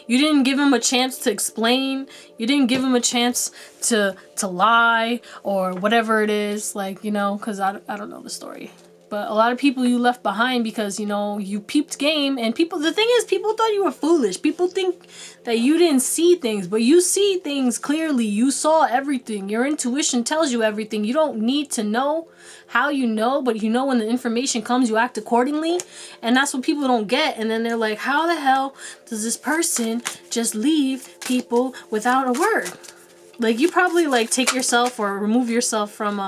A: You didn't give him a chance to explain. You didn't give him a chance to lie or whatever it is, like, you know, because I don't know the story. But a lot of people you left behind because, you know, you peeped game. And people, the thing is, people thought you were foolish. People think that you didn't see things, but you see things clearly. You saw everything. Your intuition tells you everything. You don't need to know how you know, but you know when the information comes, you act accordingly. And that's what people don't get. And then they're like, how the hell does this person just leave people without a word? Like, you probably, like, take yourself or remove yourself from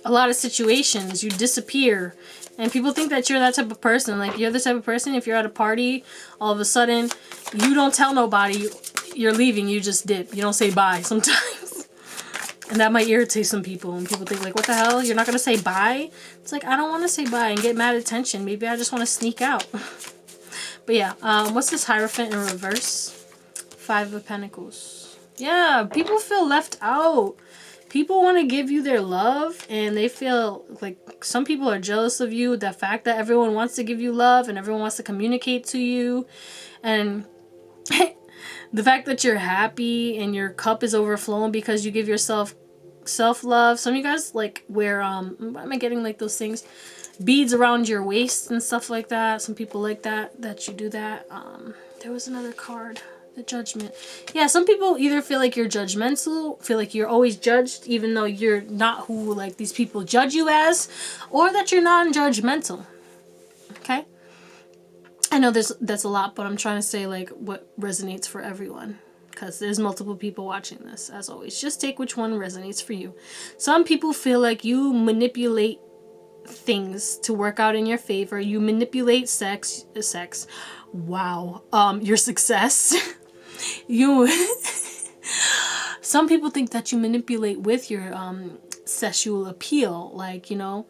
A: a lot of situations. You disappear. And people think that you're that type of person. Like, you're the type of person, if you're at a party, all of a sudden, you don't tell nobody you're leaving. You just dip. You don't say bye sometimes. And that might irritate some people. And people think, like, what the hell? You're not going to say bye? It's like, I don't want to say bye and get mad attention. Maybe I just want to sneak out. But yeah, what's this Hierophant in reverse? 5 of Pentacles. Yeah, people feel left out. People want to give you their love, and they feel like some people are jealous of you. The fact that everyone wants to give you love and everyone wants to communicate to you, and the fact that you're happy and your cup is overflowing because you give yourself self-love. Some of you guys like wear am I getting like those things, beads around your waist and stuff like that. Some people like that you do that. There was another card. The Judgment. Yeah, some people either feel like you're judgmental, feel like you're always judged, even though you're not who like these people judge you as, or that you're non-judgmental. Okay? I know that's a lot, but I'm trying to say like what resonates for everyone, because there's multiple people watching this. As always, just take which one resonates for you. Some people feel like you manipulate things to work out in your favor. You manipulate sex. Wow. Your success. You some people think that you manipulate with your sexual appeal, like, you know,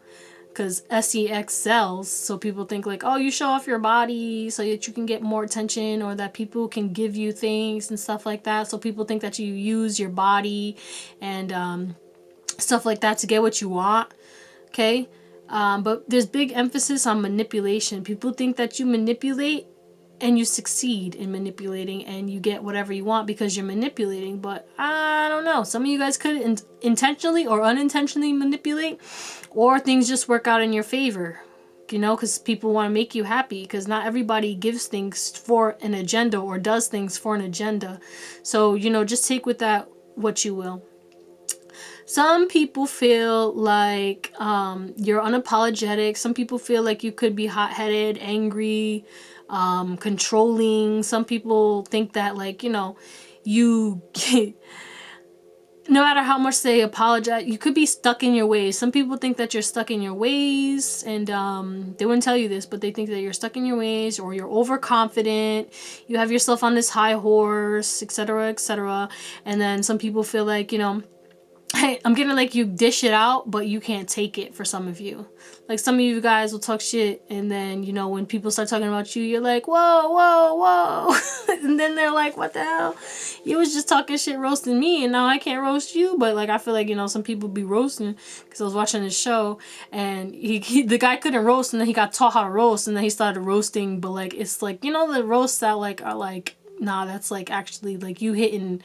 A: because sex sells, so people think like, oh, you show off your body so that you can get more attention, or that people can give you things and stuff like that. So people think that you use your body and stuff like that to get what you want. Okay. But there's big emphasis on manipulation. People think that you manipulate and you succeed in manipulating and you get whatever you want because you're manipulating. But I don't know. Some of you guys could intentionally or unintentionally manipulate, or things just work out in your favor, you know, because people want to make you happy, because not everybody gives things for an agenda or does things for an agenda. So, you know, just take with that what you will. Some people feel like you're unapologetic. Some people feel like you could be hot-headed, angry, controlling. Some people think that, like, you know, you no matter how much they apologize, you could be stuck in your ways. Some people think that you're stuck in your ways, and they wouldn't tell you this, but they think that you're stuck in your ways, or you're overconfident, you have yourself on this high horse, etc., etc. And then some people feel like, you know, hey, I'm getting like you dish it out, but you can't take it. For some of you, like, some of you guys will talk shit, and then, you know, when people start talking about you, you're like, whoa, whoa, whoa. And then they're like, what the hell? You was just talking shit, roasting me, and now I can't roast you. But like, I feel like, you know, some people be roasting, because I was watching this show, and the guy couldn't roast, and then he got taught how to roast, and then he started roasting. But like, it's like, you know, the roasts that like are like, nah, that's like actually like you hitting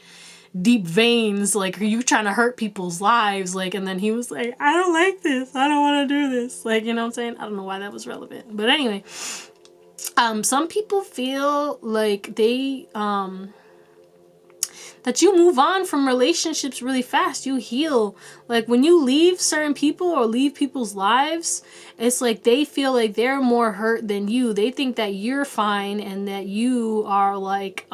A: deep veins, like, are you trying to hurt people's lives? Like, and then he was like, I don't like this, I don't want to do this, like, you know what I'm saying? I don't know why that was relevant, but anyway, some people feel like they that you move on from relationships really fast. You heal. Like, when you leave certain people or leave people's lives, it's like they feel like they're more hurt than you. They think that you're fine and that you are like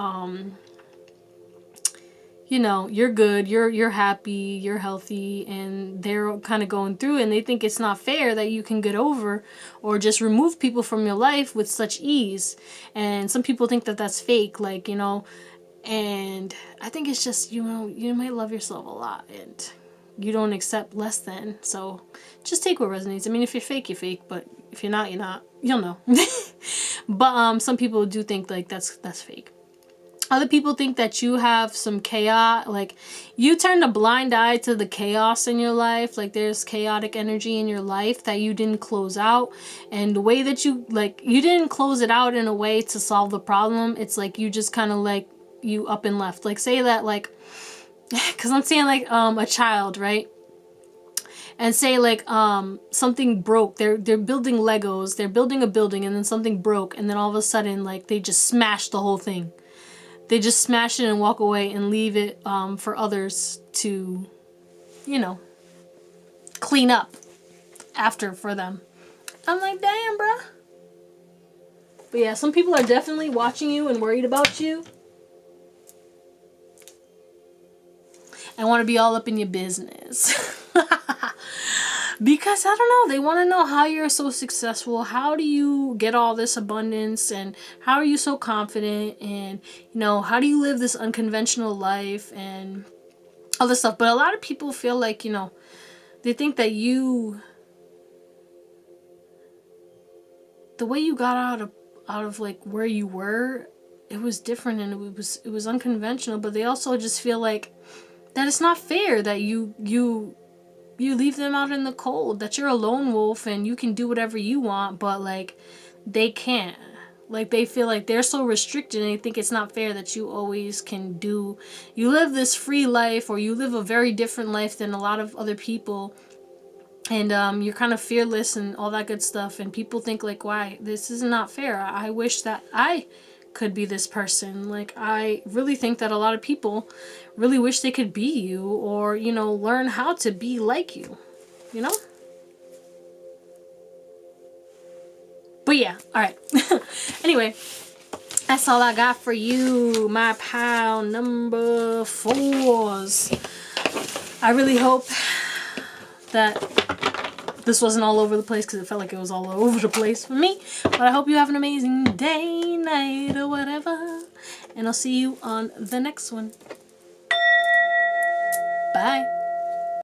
A: you know, you're good, you're happy, you're healthy, and they're kind of going through, and they think it's not fair that you can get over or just remove people from your life with such ease. And some people think that that's fake, like, you know, and I think it's just, you know, you might love yourself a lot and you don't accept less than. So just take what resonates. I mean, if you're fake, you're fake, but if you're not, you're not. You'll know. But some people do think like that's fake. Other people think that you have some chaos, like you turn a blind eye to the chaos in your life. Like, there's chaotic energy in your life that you didn't close out. And the way that you didn't close it out in a way to solve the problem. It's like you just kind of like, you up and left. Like, say that, like, because I'm seeing like a child, right? and say like something broke. They're building Legos, they're building a building, and then something broke, and then all of a sudden like they just smash the whole thing. They just smash it and walk away and leave it for others to, you know, clean up after for them. I'm like, damn, bruh. But yeah, some people are definitely watching you and worried about you and want to be all up in your business. Because, I don't know, they want to know how you're so successful. How do you get all this abundance? And how are you so confident? And, you know, how do you live this unconventional life? And all this stuff. But a lot of people feel like, you know, they think that you... the way you got out of like where you were, it was different and it was unconventional. But they also just feel like that it's not fair that you leave them out in the cold, that you're a lone wolf and you can do whatever you want, but like they can't. Like they feel like they're so restricted and they think it's not fair that you always can do, you live this free life, or you live a very different life than a lot of other people, and you're kind of fearless and all that good stuff, and people think like, why, this is not fair. I wish that I could be this person. Like, I really think that a lot of people really wish they could be you, or, you know, learn how to be like you, you know? But yeah, alright. Anyway, that's all I got for you, my pal number 4s. I really hope that this wasn't all over the place, because it felt like it was all over the place for me. But I hope you have an amazing day, night, or whatever. And I'll see you on the next one. Bye.